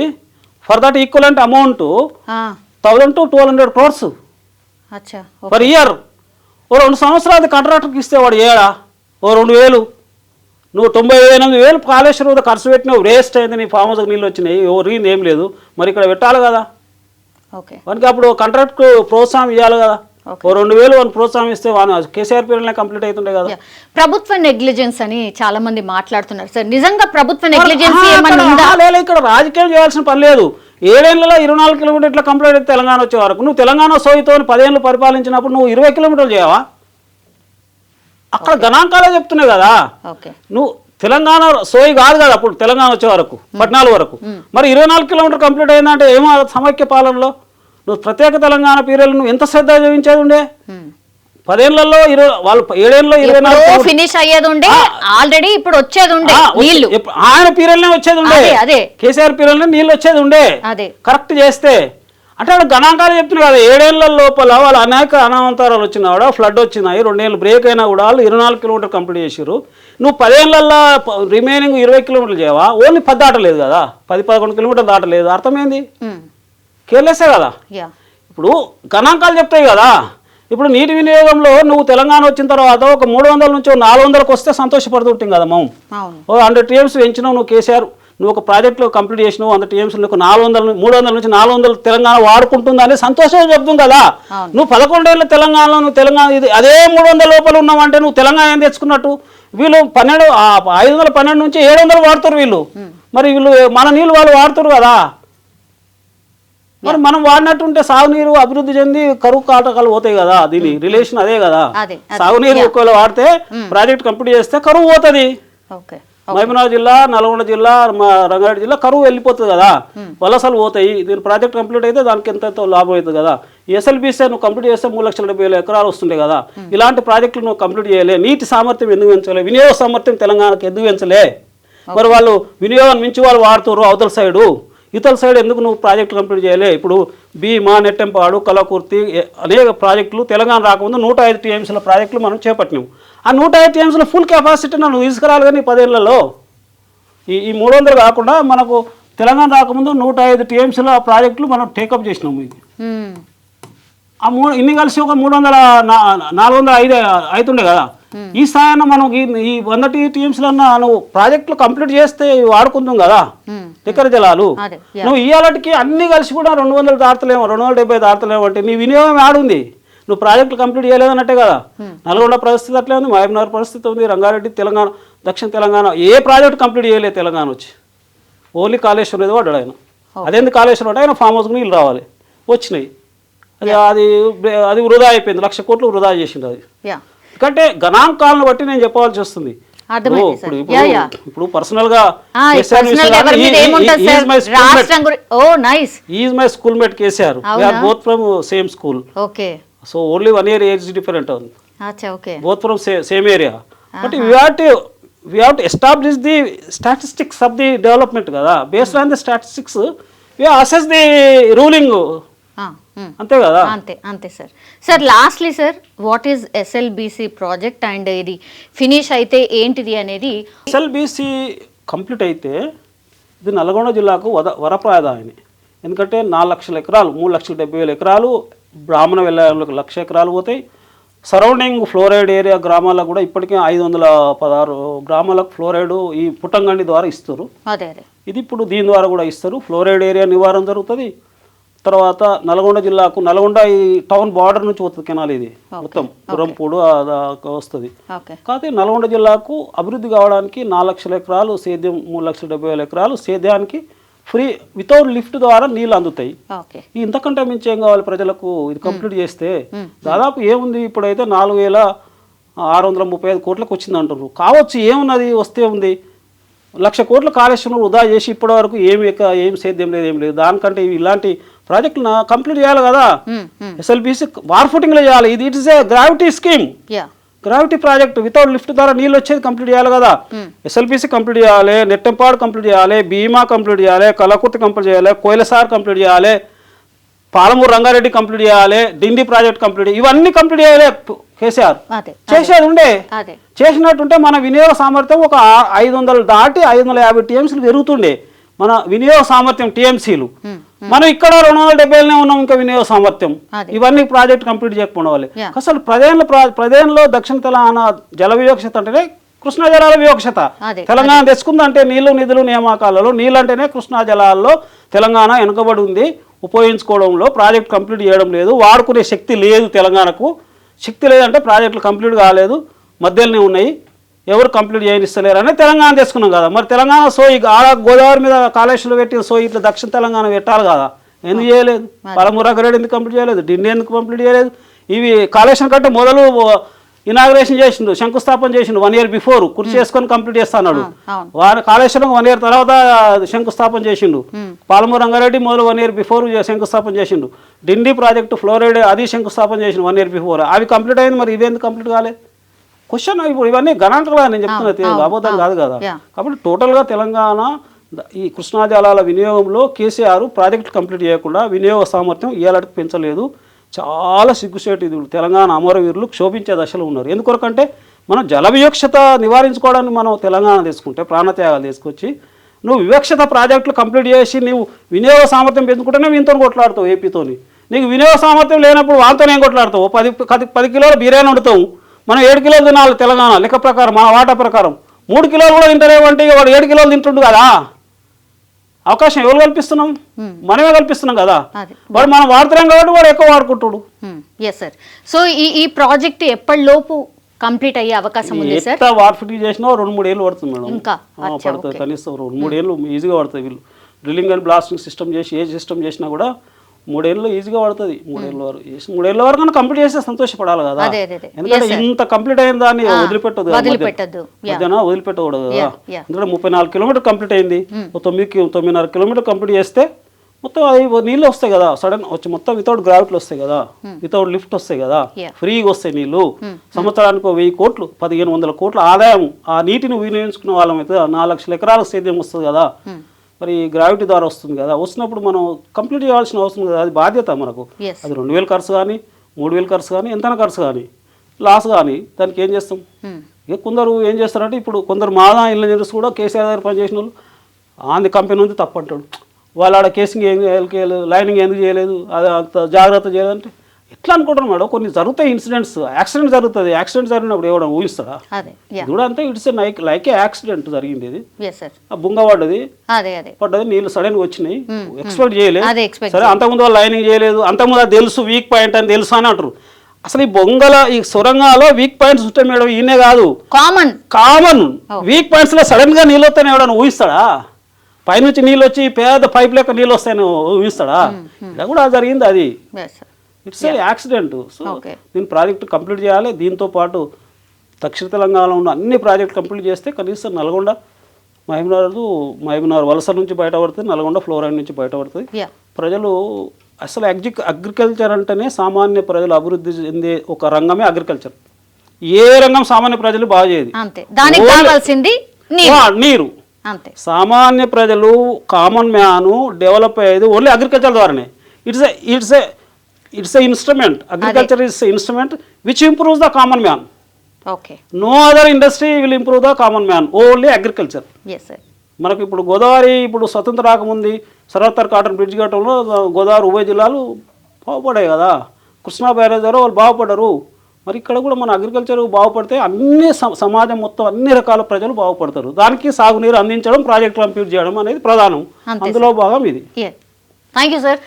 C: for that equivalent amount 1000 to 1200 crores per year. ఓ 2 సంవత్సరాలు కాంట్రాక్టర్కి ఇస్తే వాడు ఏడా ఓ 2000, నువ్వు 98,000 కాళేశ్వరం ఖర్చు పెట్టినావు, వేస్ట్ అయింది, నీ ఫామ్ హౌస్కి నీళ్ళు వచ్చినాయి, రీన్ ఏం లేదు, మరి ఇక్కడ పెట్టాలి కదా. వానికి అప్పుడు కాంట్రాక్ట్కు ప్రోత్సాహం ఇవ్వాలి కదా. ఓ 2000 వాడిని ప్రోత్సాహం ఇస్తే కేసీఆర్ పీరియడ్లో కంప్లీట్ అవుతుండే కదా.
B: ప్రభుత్వ నెగ్లిజెన్స్ అని చాలా మంది మాట్లాడుతున్నారు సార్, నిజంగా ప్రభుత్వ నెగ్లిజెన్స్
C: లేదు. ఇక్కడ రాజకీయం చేయాల్సిన పని లేదు. 7 ఏళ్లలో 24 కిలోమీటర్ల కంప్లీట్ అయితే తెలంగాణ వచ్చే వరకు నువ్వు తెలంగాణ సోయితో 10 ఏళ్ళు పరిపాలించినప్పుడు నువ్వు 20 కిలోమీటర్లు చేయవా? అక్కడ గణాంకాలే చెప్తున్నాయి కదా. నువ్వు తెలంగాణ సోయి కాదు కదా అప్పుడు తెలంగాణ వచ్చే వరకు 14 వరకు, మరి 24 కిలోమీటర్ కంప్లీట్ అయిందంటే ఏమో సమైక్య పాలనలో నువ్వు ప్రత్యేక తెలంగాణ పీరియడ్ నువ్వు ఎంత శ్రద్ధ చూపించేది ఉండే. 10 ఏళ్లలో వాళ్ళు 7 ఏళ్ళలో 24
B: ఫినిష్ అయ్యేది ఉండే, ఆల్రెడీ ఇప్పుడు వచ్చేది ఉండే నీళ్లు.
C: ఆయన పీరియడ్నే వచ్చేది ఉండే,
B: అదే
C: కేసీఆర్ పీరియడ్లో నీళ్ళు వచ్చేది ఉండే.
B: అదే
C: కరెక్ట్ చేస్తే అంటే వాళ్ళు గణాంకాలు చెప్తున్నారు కదా. 7 ఏళ్ల లోపల వాళ్ళు అనేక అనావంతరాలు వచ్చినా కూడా, ఫ్లడ్ వచ్చినాయి, 2 ఏళ్ళు బ్రేక్ అయినా కూడా వాళ్ళు 24 కిలోమీటర్ కంప్లీట్ చేసారు. నువ్వు 10 ఏళ్లలో రిమైనింగ్ 20 కిలోమీటర్లు చేయవా? ఓన్లీ 10 దాటలేదు కదా, 10-11 కిలోమీటర్లు దాటలేదు. అర్థమైంది, కేర్లెస్సే కదా. ఇప్పుడు గణాంకాలు చెప్తాయి కదా. ఇప్పుడు నీటి వినియోగంలో నువ్వు తెలంగాణ వచ్చిన తర్వాత ఒక 300 నుంచి 400కి వస్తే సంతోషపడుతుంటాం కదా మనం. ఓ 100 TMs పెంచినావు నువ్వు కేసీఆర్, నువ్వు ఒక ప్రాజెక్టులో కంప్లీట్ చేసినావు, 100 TMs నీకు 300 నుంచి 400 తెలంగాణ వాడుకుంటుందని సంతోషంగా చెప్తాం కదా. నువ్వు 11 ఏళ్ళ తెలంగాణలో నువ్వు తెలంగాణ ఇది అదే 300 లోపల ఉన్నావంటే నువ్వు తెలంగాణ ఏం తెచ్చుకున్నట్టు? వీళ్ళు 512 నుంచి 700 వాడుతారు వీళ్ళు. మరి వీళ్ళు మన నీళ్ళు వాళ్ళు వాడుతారు కదా. మరి మనం వాడినట్టుంటే సాగునీరు అభివృద్ధి చెంది కరువు కాటకాలు పోతాయి కదా. దీని రిలేషన్ అదే కదా. సాగునీరు ఒకవేళ వాడితే ప్రాజెక్ట్ కంప్లీట్ చేస్తే కరువు పోతుంది. మహబూబ్నగర్ జిల్లా, నల్గొండ జిల్లా, రంగారెడ్డి జిల్లా కరువు వెళ్ళిపోతుంది కదా, వలసలు పోతాయి. దీని ప్రాజెక్ట్ కంప్లీట్ అయితే దానికి ఎంత లాభం అవుతుంది కదా. ఎస్ఎల్బీసీ నువ్వు కంప్లీట్ చేస్తే 3,70,000 ఎకరాలు వస్తుండే కదా. ఇలాంటి ప్రాజెక్టులు నువ్వు కంప్లీట్ చేయలే. నీటి సామర్థ్యం ఎందుకు పెంచలే? వినియోగ సామర్థ్యం తెలంగాణకు ఎందుకు పెంచలే? మరి వాళ్ళు వినియోగం మించి వాళ్ళు వాడుతారు అవతల సైడు, ఇతర సైడ్ ఎందుకు నువ్వు ప్రాజెక్టులు కంప్లీట్ చేయలే? ఇప్పుడు భీమా, నెట్టెంపాడు, కలకుర్తి అనేక ప్రాజెక్టులు తెలంగాణ రాకముందు 105 TMsల ప్రాజెక్టులు మనం చేపట్టినాం. ఆ 105 TMsల ఫుల్ కెపాసిటీ నువ్వు తీసుకురాలి. కానీ 10 ఏళ్లలో ఈ 300 కాకుండా మనకు తెలంగాణ రాకముందు 105 TMsల ప్రాజెక్టులు మనం టేకప్ చేసినాము. ఇది ఆ ఇన్ని కలిసి ఒక 405 అవుతుండే కదా. ఈ స్థాయిలో మనం ఈ 100 TMsలన్నా నువ్వు ప్రాజెక్టులు కంప్లీట్ చేస్తే వాడుకుందాం కదా నికర జలాలు. నువ్వు ఇవాళకి అన్ని కలిసి కూడా 200 దాటలేము, 270 దాటలేము అంటే నీ వినియోగం ఆడుంది. నువ్వు ప్రాజెక్టులు కంప్లీట్ చేయలేదన్నట్టే కదా. నల్గొండ పరిస్థితి అట్లే ఉంది, మహబూబ్నగర్ పరిస్థితి ఉంది, రంగారెడ్డి, తెలంగాణ, దక్షిణ తెలంగాణ ఏ ప్రాజెక్టు కంప్లీట్ చేయలేదు తెలంగాణ వచ్చి. ఓన్లీ కాళేశ్వరం ఏదో పడ్డాడు ఆయన. అదేంది కాళేశ్వరం అంటే ఆయన ఫామ్ హౌస్కి నీళ్ళు రావాలి, వచ్చినాయి. అది వృధా అయిపోయింది. 1,00,000 కోట్లు వృధా చేసింది. అది ఎందుకంటే గణాంకాలను బట్టి నేను చెప్పాల్సి వస్తుంది. ఇప్పుడు పర్సనల్ గా my schoolmate KCR, both from same school. So only 1 year age different ఉంది, both from same area. But we have to establish the statistics of the development కదా. based on the statistics we assess the ruling. అంతే కదా.
B: అంతే sir. Sir lastly sir, what is SLBC project and ఇది finish అయితే ఏంటిది అనేది?
C: SLBC complete అయితే ఇది నల్గొండ జిల్లాకు వరప్రదాయని. ఎందుకంటే 4,00,000 ఎకరాలు, 3,70,000 ఎకరాలు బ్రాహ్మణ వెళ్ళాలకు 1,00,000 ఎకరాలు పోతాయి. సరౌండింగ్ ఫ్లోరైడ్ ఏరియా గ్రామాలకు కూడా ఇప్పటికే 516 గ్రామాలకు ఫ్లోరైడ్ ఈ పుట్టంగండి ద్వారా ఇస్తారు. ఇది ఇప్పుడు దీని ద్వారా కూడా ఇస్తారు. ఫ్లోరైడ్ ఏరియా నివారణ జరుగుతుంది. తర్వాత నల్గొండ జిల్లాకు, నల్గొండ ఈ టౌన్ బార్డర్ నుంచి వస్తుంది కెనాల్, ఇది మొత్తం గురంపూడు వస్తుంది. కాకపోతే నల్గొండ జిల్లాకు అభివృద్ధి కావడానికి 4,00,000 ఎకరాలు సేద్యం, 3,70,000 ఎకరాలు సేద్యానికి ఫ్రీ వితౌట్ లిఫ్ట్ ద్వారా నీళ్ళు అందుతాయి. ఇంతకంటే మించి ఏం కావాలి ప్రజలకు? ఇది కంప్లీట్ చేస్తే దాదాపు ఏముంది, ఇప్పుడైతే 4,635 కోట్లకు వచ్చింది అంటున్నారు. కావచ్చు, ఏమున్నది, వస్తే ఉంది. 1,00,000 కోట్ల కాళేశ్వరం వృధా చేసి ఇప్పటి వరకు ఏం సేద్యం లేదు, ఏం లేదు. దానికంటే ఇలాంటి ప్రాజెక్టులు కంప్లీట్ చేయాలి కదా. ఎస్ఎల్బిసి వార్ ఫుటింగ్లో చేయాలి. ఇది it is a gravity scheme, gravity project. Without lift ద్వారా నీళ్ళు వచ్చేది కంప్లీట్ చేయాలి కదా. ఎస్ఎల్బిసి కంప్లీట్ చేయాలి, నెట్టెంపాడు కంప్లీట్ చేయాలి, భీమా కంప్లీట్ చేయాలి, కలకుర్తి కంప్లీట్ చేయాలి, కోయిలసార్ కంప్లీట్ చేయాలి, పాలమూరు రంగారెడ్డి కంప్లీట్ చేయాలి, డిండి ప్రాజెక్ట్ కంప్లీట్, ఇవన్నీ కంప్లీట్ చేయాలి. కేసీఆర్ చేసేది ఉండే, చేసినట్టుంటే మన వినియోగ సామర్థ్యం ఒక 500 దాటి 550 TMsలు పెరుగుతుండే మన వినియోగ సామర్థ్యం, TMCలు. మనం ఇక్కడ 270 ఉన్నాం ఇంకా వినియోగ సామర్థ్యం. ఇవన్నీ ప్రాజెక్ట్ కంప్లీట్ చేయకపోవడం వల్ల అసలు ప్రదేశంలో దక్షిణ తెలంగాణ జల వివక్షత అంటేనే కృష్ణా జలాల వివక్షత. తెలంగాణ తెచ్చుకుందంటే నీళ్లు, నిధులు, నియామకాలలో నీళ్ళు అంటేనే కృష్ణా జలాల్లో తెలంగాణ వెనుకబడి ఉంది. ఉపయోగించుకోవడంలో ప్రాజెక్ట్ కంప్లీట్ చేయడం లేదు, వాడుకునే శక్తి లేదు. తెలంగాణకు శక్తి లేదంటే ప్రాజెక్టులు కంప్లీట్ కాలేదు, మధ్యలోనే ఉన్నాయి, ఎవరు కంప్లీట్ చేయనిస్తలేరు అని తెలంగాణ తెచ్చుకున్నాం కదా. మరి తెలంగాణ సోయి ఆడ గోదావరి మీద కాళేశ్వరం పెట్టిన సోయి ఇట్లా దక్షిణ తెలంగాణ పెట్టాలి కదా. ఎందుకు చేయలేదు? పాలమూరు రంగారెడ్డి ఎందుకు కంప్లీట్ చేయలేదు? డిండి ఎందుకు కంప్లీట్ చేయలేదు? ఇవి కాళేశ్వరం కంటే మొదలు ఇనాగ్రేషన్ చేసిండు, శంకుస్థాపన చేసిండు 1 year బిఫోర్, కుర్చీ వేసుకొని కంప్లీట్ చేస్తాడు.
B: అవును.
C: వారి కాళేశ్వరం 1 year తర్వాత శంకుస్థాపన చేసిండు. పాలమూరు రంగారెడ్డి మొదలు 1 year బిఫోర్ శంకుస్థాపన చేసిండు. డిండి ప్రాజెక్టు ఫ్లోరైడ్ అది శంకుస్థాపన చేసిండు 1 year బిఫోర్. అవి కంప్లీట్ అయింది, మరి ఇవి ఎందుకు కంప్లీట్ కాలే? క్వశ్చన్ ఇప్పుడు ఇవన్నీ గణాంకాలు నేను చెప్తున్నా, అబద్ధం కాదు కదా. కాబట్టి టోటల్గా తెలంగాణ ఈ కృష్ణా జలాల వినియోగంలో కేసీఆర్ ప్రాజెక్టు కంప్లీట్ చేయకుండా వినియోగ సామర్థ్యం ఏలాంటి పెంచలేదు. చాలా సిగ్గుసేటు. ఇది తెలంగాణ అమరవీరులు క్షోభించే దశలో ఉన్నారు. ఎందుకొరకంటే మనం జల వివక్షత నివారించుకోవడానికి మనం తెలంగాణ తీసుకుంటే ప్రాణత్యాగాలు తీసుకొచ్చి నువ్వు వివక్షత ప్రాజెక్టులు కంప్లీట్ చేసి నువ్వు వినియోగ సామర్థ్యం పెంచుకుంటేనే వీంతో కొట్లాడుతావు. ఏపీతోని నీకు వినియోగ సామర్థ్యం లేనప్పుడు వాళ్ళతో ఏం కొట్లాడుతావు? 10 కిలోలు బిర్యానీ వండుతావు, మనం 7 కిలోలు తినాలి తెలంగాణ లెక్క ప్రకారం, మన వాటా ప్రకారం. 3 కిలోలు కూడా తింటారేమంటే వాడు 7 కిలోలు తింటుండు కదా. అవకాశం ఎవరు కల్పిస్తున్నాం? మనమే కల్పిస్తున్నాం కదా. వాడు మనం వాడుతున్నాం కాబట్టి వాడు ఎక్కువ వాడుకుంటాడు.
B: Yes sir. సో ఈ ప్రాజెక్ట్ ఎప్పటిలోపు కంప్లీట్ అయ్యే అవకాశం ఉంది సార్?
C: ఎంత వార్ఫిటింగ్ చేసినా 2-3 ఏళ్ళు పడుతుంది మేడం.
B: ఇంకా
C: పడుతుంది, కనీసం 2-3 ఏళ్ళు ఈజీగా పడుతుంది. వీళ్ళు డ్రిల్లింగ్ అండ్ బ్లాస్టింగ్ సిస్టమ్ చేసి ఏ సిస్టమ్ చేసినా కూడా 3 ఏళ్ళు ఈజీగా పడుతుంది. 3 ఏళ్ళ వరకు 3 ఏళ్ళ వరకు కంప్లీట్ చేస్తే సంతోషపడాలి కదా. ఎందుకంటే ఇంత కంప్లీట్ అయిన దాన్ని వదిలిపెట్టదు, మధ్యాహ్నం వదిలిపెట్టకూడదు కదా. ఎందుకంటే 34 కిలోమీటర్ కంప్లీట్ అయింది, 9.5 కిలోమీటర్ కంప్లీట్ చేస్తే మొత్తం అది నీళ్ళు వస్తాయి కదా. సడన్ వచ్చి మొత్తం వితౌట్ గ్రావిటీలు వస్తాయి కదా, వితౌట్ లిఫ్ట్ వస్తాయి కదా, ఫ్రీగా వస్తాయి నీళ్ళు. సంవత్సరానికి 1000 కోట్లు 1500 కోట్ల ఆదాయం ఆ నీటిని వినియోగించుకున్న వాళ్ళం అయితే 4 లక్షల ఎకరాలకు సేద్యం వస్తుంది కదా. మరి గ్రావిటీ ద్వారా వస్తుంది కదా. వస్తున్నప్పుడు మనం కంప్లీట్ చేయాల్సిన అవసరం కదా, అది బాధ్యత మనకు. అది 2000 ఖర్చు కానీ 3000 ఖర్చు కానీ ఎంతైనా ఖర్చు కానీ లాస్ కానీ దానికి ఏం చేస్తాం? ఇక కొందరు ఏం చేస్తారంటే ఇప్పుడు కొందరు మాదా ఇంజనీర్స్ కూడా కేసీఆర్ దగ్గర పనిచేసిన వాళ్ళు ఆంది కంపెనీ ఉంది తప్పు అంటాడు. వాళ్ళు ఆడ కేసింగ్ లైనింగ్ ఎందుకు చేయలేదు, అది అంత జాగ్రత్త చేయాలంటే ఎట్లా అనుకుంటారు మేడం? కొన్ని జరుగుతాయి ఇన్సిడెంట్స్, యాక్సిడెంట్ జరుగుతుంది. యాక్సిడెంట్ జరిగినప్పుడు ఎవడ ఊహిస్తాడా? ఇది కూడా అంతే, ఇట్స్ లైక్ యాక్సిడెంట్ జరిగింది. ఇది బుంగ పడ్డది, నీళ్ళు సడన్ గా వచ్చినాయి, ఎక్స్పెక్ట్ చేయలేదు. సరే అంతకుముందు వాళ్ళు లైనింగ్ చేయలేదు, అంతకుముందు అది తెలుసు వీక్ పాయింట్ అని తెలుసు అని అంటారు. అసలు ఈ బొంగల ఈ సొరంగాలో వీక్ పాయింట్స్ ఉంటాయి మేడం, ఈయనే కాదు కామన్ వీక్ పాయింట్స్ లో సడన్ గా నీళ్ళు వస్తాయని ఎవడన్నా ఊహిస్తాడా? పైనుంచి నీళ్ళు వచ్చి పేద పైప్ లెక్క నీళ్ళు వస్తాయని ఊహిస్తాడా? ఇలా కూడా జరిగింది. అది ఇట్స్ ఏ యాక్సిడెంట్. సో దీని ప్రాజెక్టు కంప్లీట్ చేయాలి. దీంతో పాటు దక్షిణ తెలంగాణలో ఉన్న అన్ని ప్రాజెక్టులు కంప్లీట్ చేస్తే కనీసం నల్గొండ మహబూబ్నగర్ వలస నుంచి బయటపడుతుంది, నల్గొండ ఫ్లోరైడ్ నుంచి బయటపడుతుంది. ప్రజలు అసలు అగ్రికల్చర్ అంటేనే సామాన్య ప్రజలు అభివృద్ధి చెందే ఒక రంగమే అగ్రికల్చర్. ఏ రంగం సామాన్య ప్రజలు బాగా చేయదు, నీరు. సామాన్య ప్రజలు కామన్ మ్యాన్ డెవలప్ అయ్యేది ఓన్లీ అగ్రికల్చర్ ద్వారానే. It's a instrument. Agriculture is an instrument which improves the common man.
B: Okay.
C: No other industry will improve the common man. Only agriculture.
B: Yes, sir.
C: మనకు ఇప్పుడు గోదావరి ఇప్పుడు స్వతంత్ర రాకముందు సరత్తర్ కాటన్ బ్రిడ్జ్ కట్టడంలో గోదావరి ఉభయ జిల్లాలు బాగుపడాయి కదా. కృష్ణా బ్యారేజ్ ద్వారా వాళ్ళు బాగుపడ్డారు. మరి ఇక్కడ కూడా మన అగ్రికల్చర్ బాగుపడితే అన్ని సమాజం మొత్తం అన్ని రకాల ప్రజలు బాగుపడతారు. దానికి సాగునీరు అందించడం, ప్రాజెక్ట్ కంప్లీట్ చేయడం అనేది ప్రధానం. అందులో భాగం ఇది.
B: Thank you sir,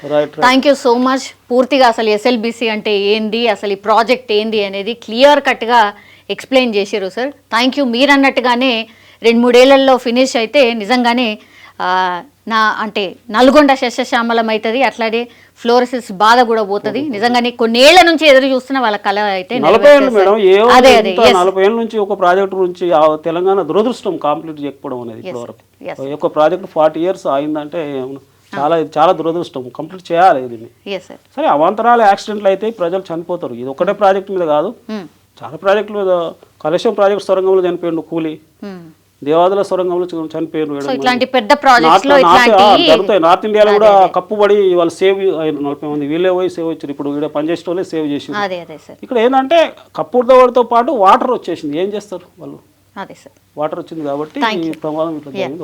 B: thank you so much. పూర్తిగా అసలు ఎస్ఎల్బిసి అంటే ఏంది, అసలు ఈ ప్రాజెక్ట్ ఏంది అనేది క్లియర్ కట్గా ఎక్స్ప్లెయిన్ చేశారు సార్. Thank you. మీరు అన్నట్టుగానే 2-3 ఏళ్లలో ఫినిష్ అయితే నిజంగానే అంటే నల్గొండ శస్యశ్యామలం అవుతుంది, అట్లాగే ఫ్లోరసిస్ బాధ కూడా పోతుంది. నిజంగానే కొన్నేళ్ల నుంచి ఎదురు చూస్తున్న వాళ్ళ కళ అయితే
C: 40 ఏళ్ళ నుంచి ఒక ప్రాజెక్ట్ గురించి తెలంగాణ దురదృష్టం కంప్లీట్ చేయకపోవడం అనేది. ఒక ప్రాజెక్ట్ 40 years అయిందంటే చాలా దురదృష్టం. కంప్లీట్ చేయాలి దీన్ని. సరే అవాంతరాలు యాక్సిడెంట్లు అయితే ప్రజలు చనిపోతారు. ఇది ఒకటే ప్రాజెక్ట్ మీద కాదు, చాలా ప్రాజెక్టులు మీద. కాళేశ్వరం ప్రాజెక్ట్ సొరంగంలో చనిపోయిండు కూలి, దేవాదుల సొరంగంలో చనిపోయారు. జరుగుతాయి. నార్త్ ఇండియాలో కూడా కప్పుబడి వాళ్ళు సేవ్ 40 మంది వీళ్ళే పోయి సేవ్ వచ్చారు. ఇప్పుడు వీళ్ళ పనిచేసే వాళ్ళే సేవ్ చేసి. ఇక్కడ ఏంటంటే కప్పుడుతో పాటు వాటర్ వచ్చేసింది, ఏం చేస్తారు వాళ్ళు? వాటర్ వచ్చింది కాబట్టి ఈ ప్రమాదం ఇట్లా జరిగింది.